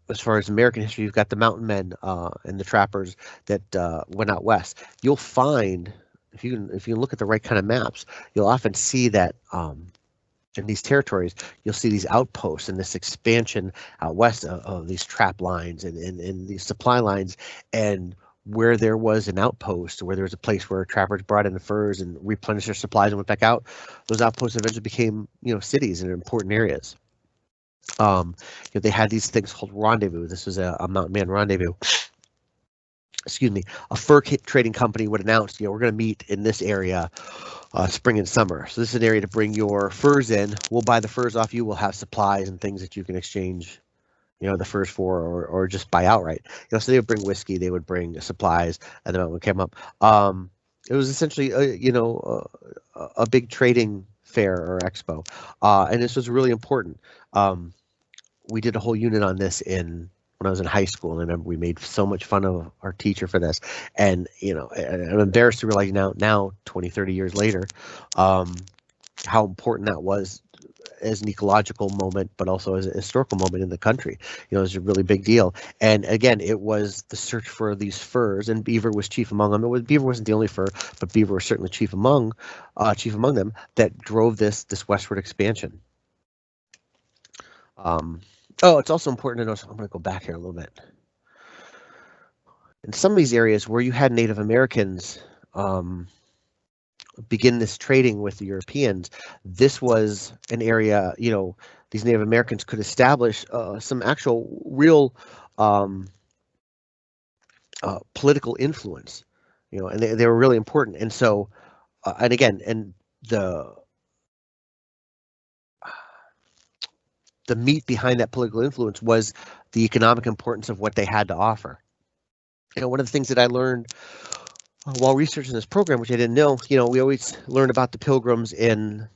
as far as American history, you've got the mountain men and the trappers that went out west. You'll find if you look at the right kind of maps, you'll often see that in these territories, you'll see these outposts and this expansion out west of these trap lines and these supply lines, and where there was an outpost, where there was a place where trappers brought in the furs and replenished their supplies and went back out, those outposts eventually became, cities and important areas. They had these things called rendezvous. This was a mountain man rendezvous. Excuse me. A fur trading company would announce, we're going to meet in this area spring and summer. So this is an area to bring your furs in. We'll buy the furs off you. We'll have supplies and things that you can exchange, the furs for, or just buy outright. So they would bring whiskey, they would bring supplies, and the mountain came up. It was essentially, a big trading fair or expo, and this was really important. We did a whole unit on this when I was in high school, and I remember we made so much fun of our teacher for this. And, I'm embarrassed to realize now 20, 30 years later, how important that was as an ecological moment, but also as a historical moment in the country. It was a really big deal. And again, it was the search for these furs, and Beaver was chief among them. Beaver wasn't the only fur, but Beaver was certainly chief among them that drove this westward expansion. It's also important to know, so I'm going to go back here a little bit. In some of these areas where you had Native Americans begin this trading with the Europeans, this was an area, these Native Americans could establish some actual real political influence, and they were really important. And so, and again, and the meat behind that political influence was the economic importance of what they had to offer. One of the things that I learned while researching this program, which I didn't know, we always learn about the Pilgrims in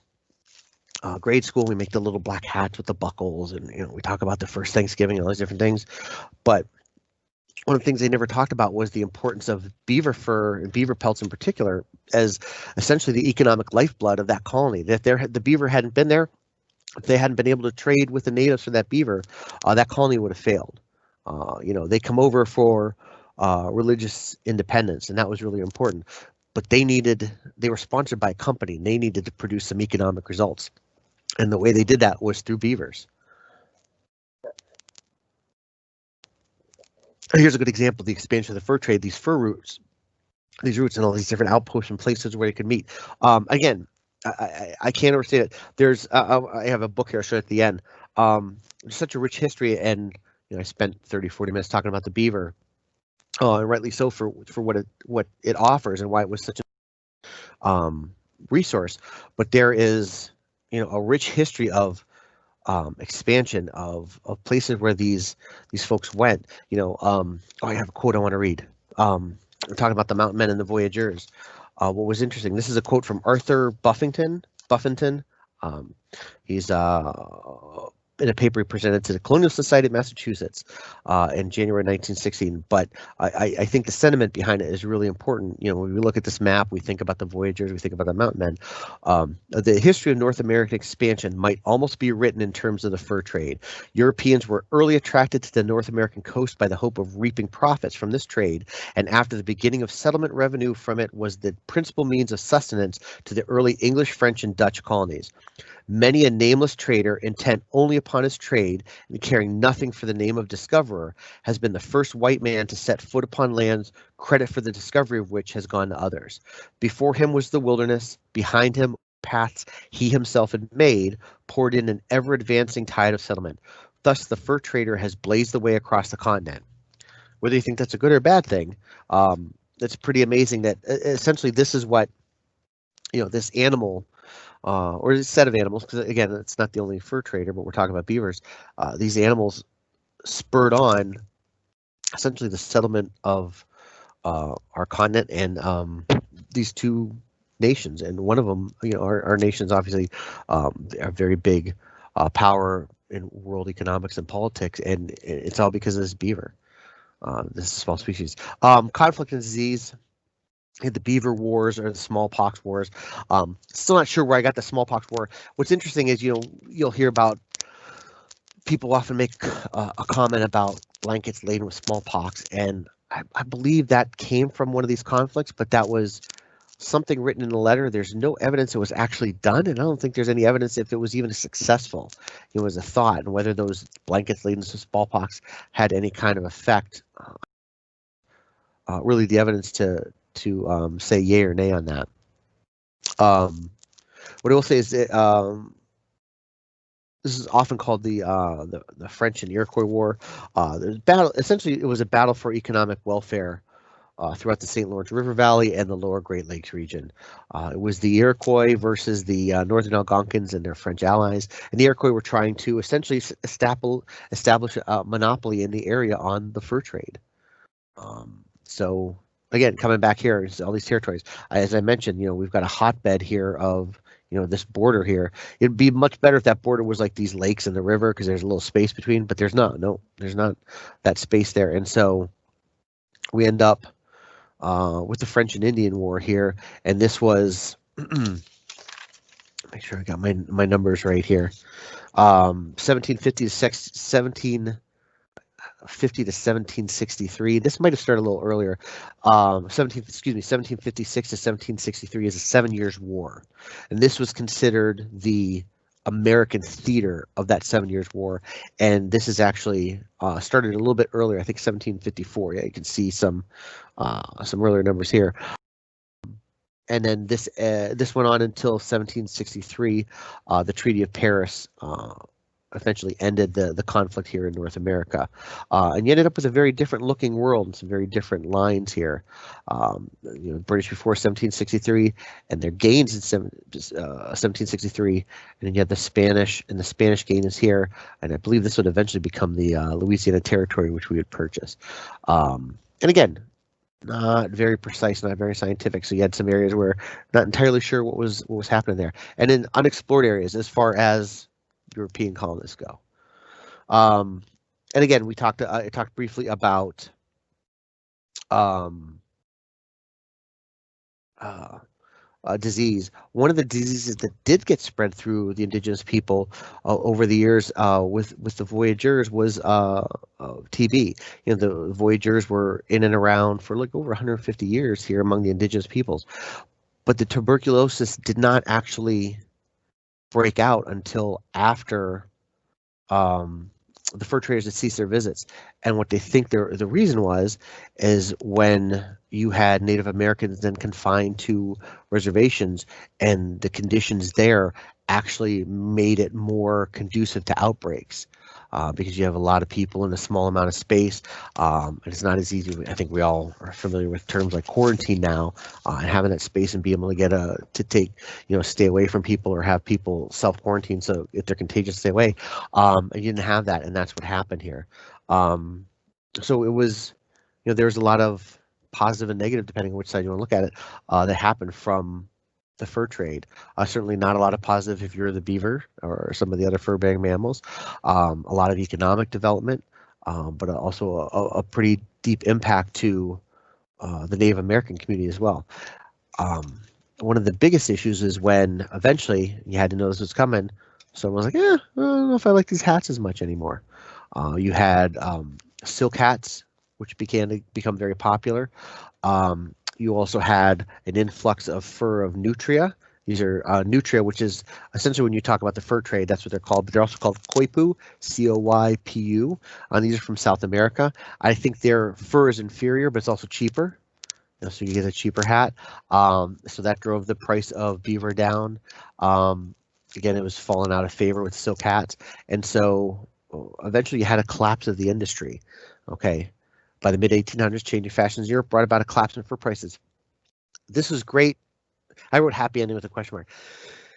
grade school. We make the little black hats with the buckles, and we talk about the first Thanksgiving and all those different things. But one of the things they never talked about was the importance of beaver fur and beaver pelts in particular as essentially the economic lifeblood of that colony. That the beaver hadn't been there, if they hadn't been able to trade with the natives for that beaver, that colony would have failed. They come over for religious independence, and that was really important. But they were sponsored by a company, and they needed to produce some economic results. And the way they did that was through beavers. Here's a good example of the expansion of the fur trade, these fur routes, and all these different outposts and places where they could meet. Again, I can't overstate it. There's I have a book here I'll show you at the end. There's such a rich history, and I spent 30-40 minutes talking about the beaver, and rightly so for what it offers and why it was such a resource. But there is a rich history of expansion of places where these folks went. I have a quote I want to read. We're talking about the mountain men and the voyageurs. What was interesting, this is a quote from Arthur Buffington. He's in a paper he presented to the Colonial Society of Massachusetts in January 1916. But I think the sentiment behind it is really important. When we look at this map, we think about the voyageurs, we think about the mountain men. The history of North American expansion might almost be written in terms of the fur trade. Europeans were early attracted to the North American coast by the hope of reaping profits from this trade, and after the beginning of settlement, revenue from it was the principal means of sustenance to the early English, French, and Dutch colonies. Many a nameless trader, intent only upon his trade and caring nothing for the name of discoverer, has been the first white man to set foot upon lands, credit for the discovery of which has gone to others. Before him was the wilderness, behind him paths he himself had made, poured in an ever-advancing tide of settlement. Thus the fur trader has blazed the way across the continent. Whether you think that's a good or a bad thing, it's pretty amazing that essentially this is what, this animal, or a set of animals, because again, it's not the only fur trader, but we're talking about beavers. These animals spurred on essentially the settlement of our continent and these two nations. And one of them, our nations obviously are very big power in world economics and politics, and it's all because of this beaver, this small species. Conflict and disease. You had the Beaver Wars or the Smallpox Wars. Still not sure where I got the Smallpox War. What's interesting is, you'll hear about people often make a comment about blankets laden with smallpox, and I believe that came from one of these conflicts, but that was something written in a letter. There's no evidence it was actually done, and I don't think there's any evidence if it was even successful. It was a thought, and whether those blankets laden with smallpox had any kind of effect. Really, the evidence to say yay or nay on that. What I will say is that this is often called the French and Iroquois War. There's battle. Essentially, it was a battle for economic welfare throughout the St. Lawrence River Valley and the Lower Great Lakes region. It was the Iroquois versus the Northern Algonquins and their French allies. And the Iroquois were trying to essentially establish a monopoly in the area on the fur trade. So again, coming back here, all these territories, as I mentioned, we've got a hotbed here of, this border here. It'd be much better if that border was like these lakes and the river, because there's a little space between, but there's not. No, there's not that space there. And so we end up with the French and Indian War here. And this was, make sure I got my numbers right here. 1750 to 1763. This might have started a little earlier. 1756 to 1763 is a 7 years war, and this was considered the American theater of that 7 years war. And this is actually started a little bit earlier. I think 1754. Yeah, you can see some earlier numbers here. And then this went on until 1763. The Treaty of Paris eventually ended the conflict here in North America. And you ended up with a very different looking world and some very different lines here. The British before 1763 and their gains in 1763, and then you had the Spanish, and the Spanish gain is here. And I believe this would eventually become the Louisiana Territory, which we would purchase. And again, not very precise, not very scientific. So you had some areas where not entirely sure what was happening there, and in unexplored areas as far as European colonists go. And again, I talked briefly about disease. One of the diseases that did get spread through the indigenous people over the years with the voyageurs was TB. The voyageurs were in and around for like over 150 years here among the indigenous peoples, but the tuberculosis did not actually break out until after the fur traders had ceased their visits. And what they think the reason is when you had Native Americans then confined to reservations, and the conditions there actually made it more conducive to outbreaks. Because you have a lot of people in a small amount of space, and it's not as easy. I think we all are familiar with terms like quarantine now, and having that space and being able to stay away from people or have people self-quarantine, so if they're contagious, stay away. And you didn't have that, and that's what happened here. So it was, there was a lot of positive and negative, depending on which side you want to look at it, that happened from the fur trade. Certainly not a lot of positive if you're the beaver or some of the other fur-bearing mammals. A lot of economic development, but also a pretty deep impact to the Native American community as well. One of the biggest issues is when eventually you had to know this was coming. Someone was like, I don't know if I like these hats as much anymore. You had silk hats, which began to become very popular. You also had an influx of fur of nutria. These are nutria, which is essentially when you talk about the fur trade, that's what they're called. But they're also called coypu, C-O-Y-P-U. These are from South America. I think their fur is inferior, but it's also cheaper. So you get a cheaper hat. So that drove the price of beaver down. Again, it was falling out of favor with silk hats. And so eventually you had a collapse of the industry. Okay. By the mid-1800s, changing fashions in Europe brought about a collapse in fur prices. This was great. I wrote happy ending with a question mark.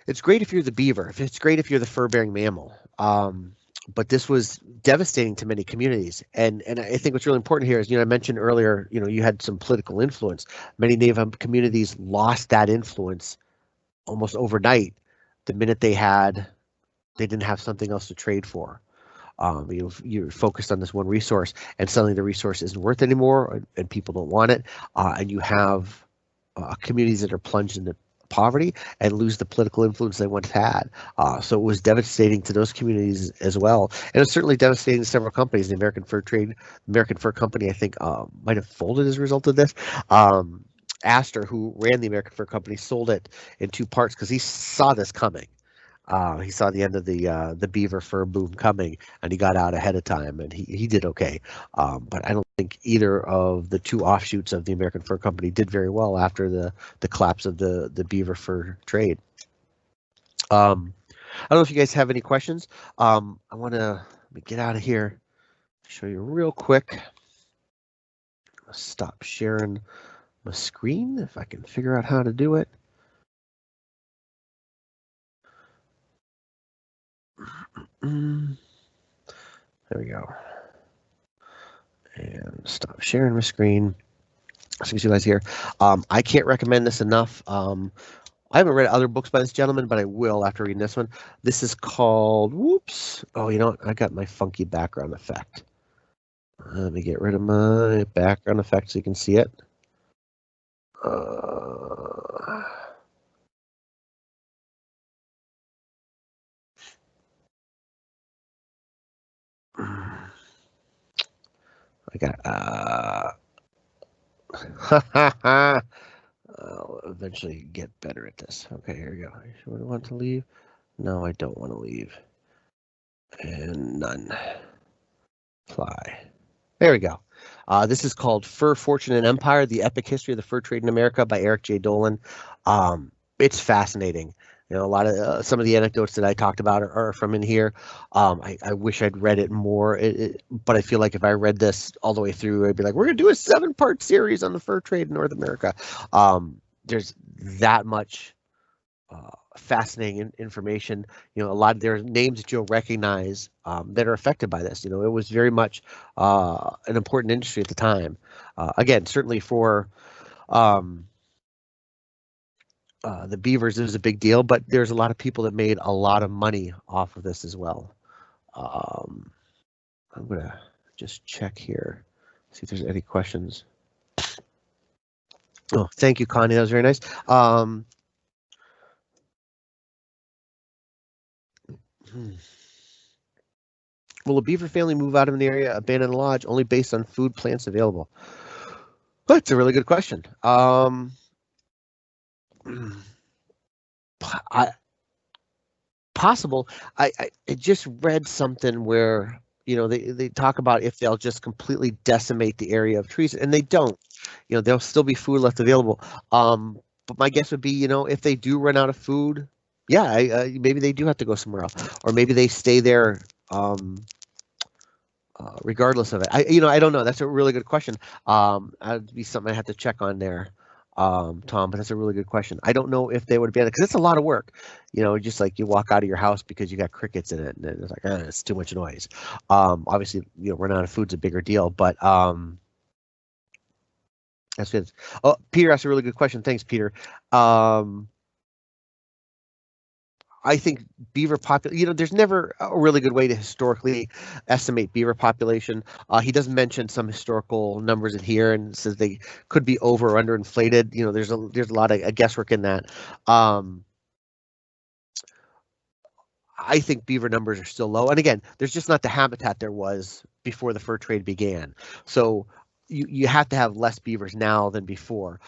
It's great if you're the beaver. It's great if you're the fur-bearing mammal. But this was devastating to many communities. And I think what's really important here is, I mentioned earlier, you had some political influence. Many Native communities lost that influence almost overnight the minute they didn't have something else to trade for. You're focused on this one resource, and suddenly the resource isn't worth anymore, and people don't want it. And you have communities that are plunged into poverty and lose the political influence they once had. So it was devastating to those communities as well. And it was certainly devastating to several companies. The American Fur Company, I think, might have folded as a result of this. Astor, who ran the American Fur Company, sold it in two parts because he saw this coming. He saw the end of the beaver fur boom coming, and he got out ahead of time, and he did okay. But I don't think either of the two offshoots of the American Fur Company did very well after the collapse of the beaver fur trade. I don't know if you guys have any questions. I want to get out of here, show you real quick. Stop sharing my screen if I can figure out how to do it. There we go. And stop sharing my screen. So you can see guys here. I can't recommend this enough. I haven't read other books by this gentleman, but I will after reading this one. This is called, whoops. Oh, you know what? I got my funky background effect. Let me get rid of my background effect so you can see it. I got I'll eventually get better at this. Okay, here we go. Do I want to leave? No, I don't want to leave. And none. Fly. There we go. This is called Fur, Fortune, and Empire, The Epic History of the Fur Trade in America by Eric J. Dolan. It's fascinating. You know, a lot of some of the anecdotes that I talked about are from in here. I wish I'd read it more, but I feel like if I read this all the way through, I'd be like, we're going to do a 7-part series on the fur trade in North America. There's that much fascinating information. You know, a lot of their names that you'll recognize that are affected by this. You know, it was very much an important industry at the time. Again, certainly for the Beavers, it was a big deal, but there's a lot of people that made a lot of money off of this as well. I'm gonna just check here, see if there's any questions. Oh, thank you, Connie. That was very nice. Will a beaver family move out of an area, abandon a lodge, only based on food plants available? That's a really good question. Possible. I just read something where, you know, they talk about if they'll just completely decimate the area of trees, and they don't. You know, there'll still be food left available. But my guess would be, you know, if they do run out of food, yeah, maybe they do have to go somewhere else, or maybe they stay there regardless of it. I don't know. That's a really good question. That'd be something I have to check on there, Tom. But that's a really good question. I don't know if they would be because it's a lot of work. You know, just like you walk out of your house because you got crickets in it, and it's like it's too much noise. Obviously, you know, running out of food's a bigger deal, but that's good. Oh, Peter asked a really good question. Thanks, Peter. I think beaver population, you know, there's never a really good way to historically estimate beaver population. He does mention some historical numbers in here and says they could be over or underinflated. You know, there's a lot of guesswork in that. I think beaver numbers are still low. And again, there's just not the habitat there was before the fur trade began. So you have to have less beavers now than before.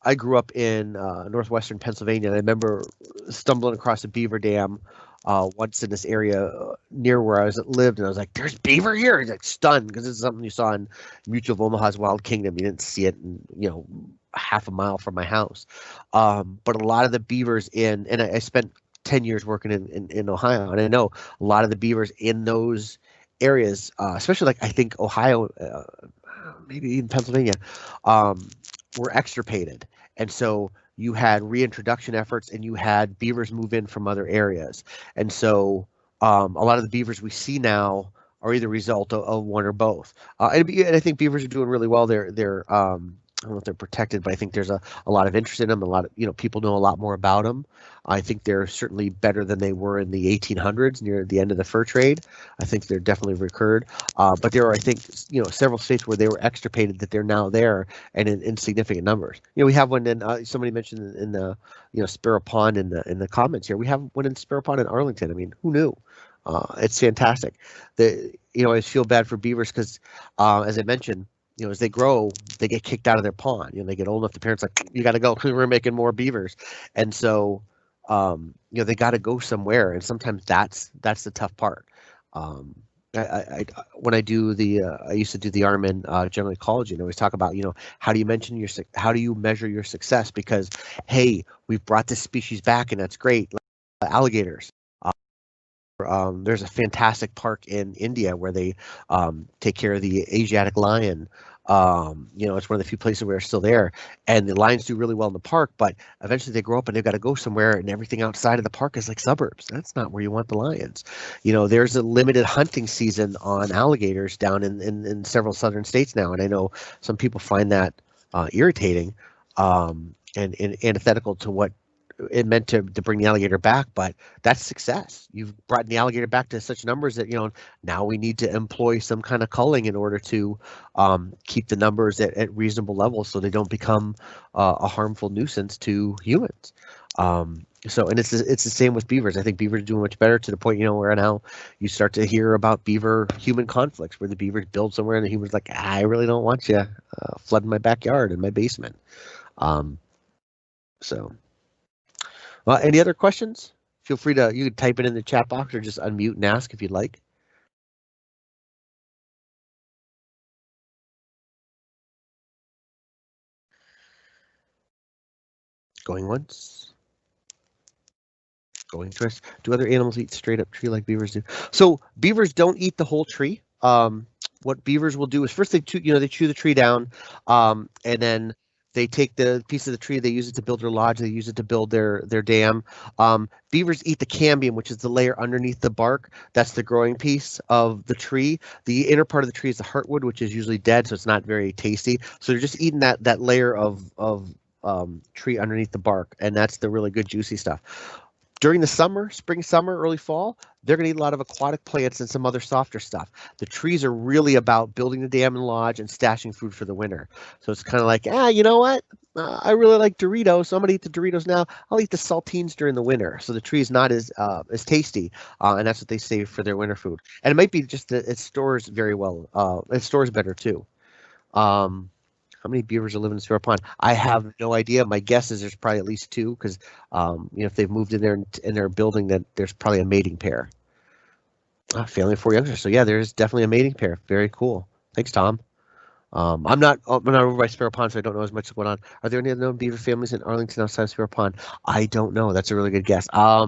I grew up in northwestern Pennsylvania, and I remember stumbling across a beaver dam once in this area near where I lived, and I was like, "There's beaver here!" I was like stunned because this is something you saw in Mutual of Omaha's Wild Kingdom. You didn't see it, in, you know, half a mile from my house. But a lot of the beavers and I spent 10 years working in Ohio, and I know a lot of the beavers in those areas, especially like I think Ohio, maybe even Pennsylvania, were extirpated. And so you had reintroduction efforts and you had beavers move in from other areas. And so a lot of the beavers we see now are either a result of one or both. And I think beavers are doing really well. They're I don't know if they're protected, but I think there's a lot of interest in them. A lot of, people know a lot more about them. I think they're certainly better than they were in the 1800s near the end of the fur trade. I think they're definitely recurred. But there are, I think, several states where they were extirpated that they're now there and in significant numbers. We have one in, somebody mentioned in the, Sparrow Pond in the comments here. We have one in Sparrow Pond in Arlington. I mean, who knew? It's fantastic. I feel bad for beavers because, as I mentioned, as they grow, they get kicked out of their pond. They get old enough. The parents like, you got to go. We're making more beavers, and so they got to go somewhere. And sometimes that's the tough part. Um, when I do I used to do the Army general ecology, and I always talk about how do you measure your success? Because hey, we've brought this species back, and that's great. Alligators. There's a fantastic park in India where they take care of the Asiatic lion. It's one of the few places where they're still there, and the lions do really well in the park. But eventually, they grow up and they've got to go somewhere, and everything outside of the park is like suburbs. That's not where you want the lions. There's a limited hunting season on alligators down in several southern states now, and I know some people find that irritating and antithetical to what it meant to bring the alligator back, but that's success. You've brought the alligator back to such numbers that now we need to employ some kind of culling in order to keep the numbers at reasonable levels so they don't become a harmful nuisance to humans. And it's the same with beavers. I think beavers are doing much better to the point where now you start to hear about beaver human conflicts where the beavers build somewhere and the human's like, I really don't want you flooding my backyard and my basement. Um, so. Any other questions? Feel free you can type it in the chat box or just unmute and ask if you'd like. Going once. Going twice. Do other animals eat straight up tree like beavers do? So beavers don't eat the whole tree. What beavers will do is first they chew the tree down, and then they take the piece of the tree, they use it to build their lodge, they use it to build their dam. Beavers eat the cambium, which is the layer underneath the bark. That's the growing piece of the tree. The inner part of the tree is the heartwood, which is usually dead, so it's not very tasty. So they're just eating that layer of tree underneath the bark, and that's the really good juicy stuff. During the summer, spring, summer, early fall, they're going to eat a lot of aquatic plants and some other softer stuff. The trees are really about building the dam and lodge and stashing food for the winter. So it's kind of like, you know what? I really like Doritos, so I'm going to eat the Doritos now. I'll eat the saltines during the winter. So the tree is not as tasty, and that's what they save for their winter food. And it might be just that it stores very well. It stores better too. How many beavers are living in Sparrow Pond? I have no idea. My guess is there's probably at least two because, if they've moved in there and they're building, that there's probably a mating pair. Family of 4 youngsters. So yeah, there's definitely a mating pair. Very cool. Thanks, Tom. I'm not over by Sparrow Pond, so I don't know as much going on. Are there any other known beaver families in Arlington outside of Sparrow Pond? I don't know. That's a really good guess. I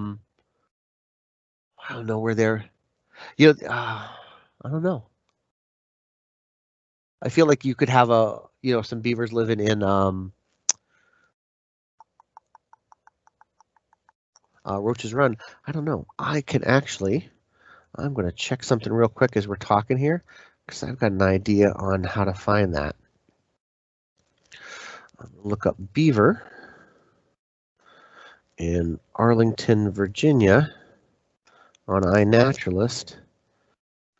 don't know where they're. I don't know. I feel like you could have some beavers living in Roach's Run. I don't know. I'm going to check something real quick as we're talking here because I've got an idea on how to find that. Look up beaver in Arlington, Virginia on iNaturalist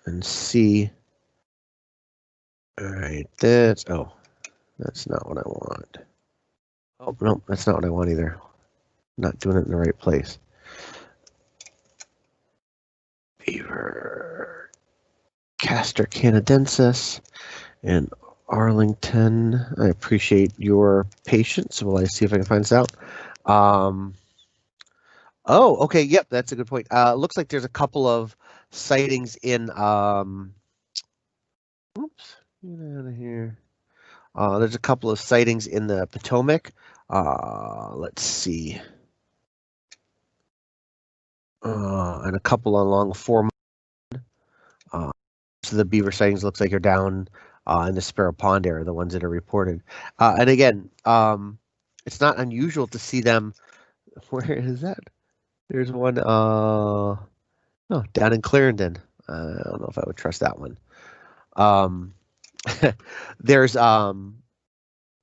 and see. All right, that's not what I want. Oh, no, that's not what I want either. Not doing it in the right place. Beaver, Castor canadensis in Arlington. I appreciate your patience while I see if I can find this out. Oh, okay. Yep, that's a good point. Looks like there's a couple of sightings in. Oops, get out of here. There's a couple of sightings in the Potomac. Let's see. And a couple along 4 Mile. So the beaver sightings looks like are down in the Sparrow Pond area, the ones that are reported. And again, it's not unusual to see them. Where is that? There's one. Down in Clarendon. I don't know if I would trust that one. There's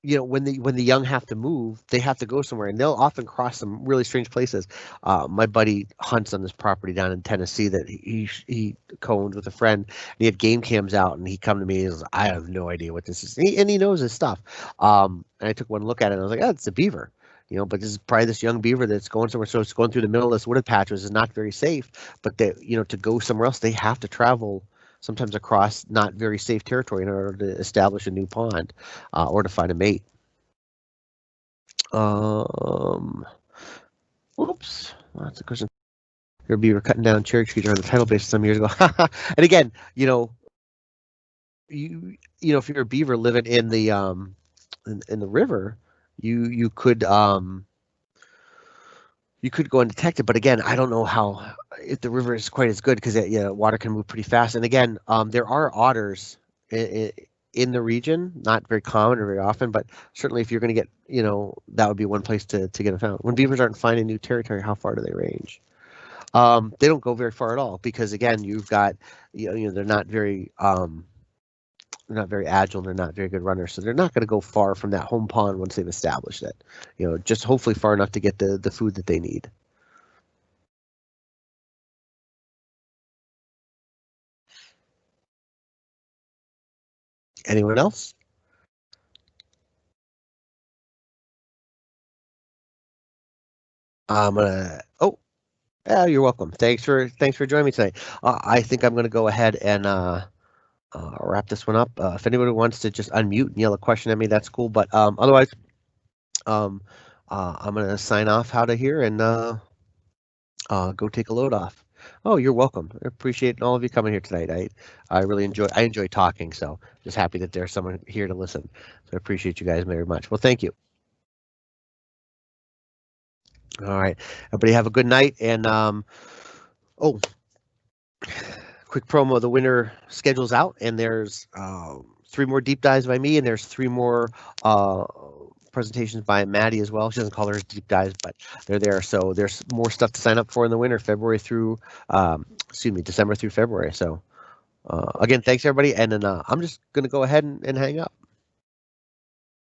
when the young have to move, they have to go somewhere, and they'll often cross some really strange places. My buddy hunts on this property down in Tennessee that he co-owned with a friend, and he had game cams out, and he come to me and he was, I have no idea what this is, and he knows his stuff. And I took one look at it, and I was like, oh, it's a beaver. But this is probably this young beaver that's going somewhere. So it's going through the middle of this wooded patch, which is not very safe. But to go somewhere else, they have to travel sometimes across not very safe territory in order to establish a new pond or to find a mate. Whoops, that's a question. Your beaver cutting down cherry trees around the tidal basin some years ago. And again, if you're a beaver living in the in the river, you could go and detect it, but again, I don't know if the river is quite as good because water can move pretty fast. And again, there are otters in the region, not very common or very often, but certainly if you're going to get, that would be one place to get them found. When beavers aren't finding new territory, how far do they range? They don't go very far at all because again, you've got, they're not very agile. They're not very good runners, so they're not going to go far from that home pond once they've established it. Just hopefully far enough to get the food that they need. Anyone else? I'm gonna. Oh, yeah, you're welcome. Thanks for joining me tonight. I think I'm gonna go ahead and wrap this one up. If anybody wants to just unmute and yell a question at me, that's cool. But otherwise, I'm gonna sign off out of here and go take a load off. Oh, you're welcome. I appreciate all of you coming here tonight. I really enjoy talking. So just happy that there's someone here to listen. So I appreciate you guys very much. Well, thank you. All right, everybody have a good night. And oh, quick promo: the winter schedule's out, and there's 3 more deep dives by me, and there's 3 more presentations by Maddie as well. She doesn't call hers deep dives, but they're there. So there's more stuff to sign up for in the winter, December through February. So again, thanks everybody, and then I'm just gonna go ahead and hang up.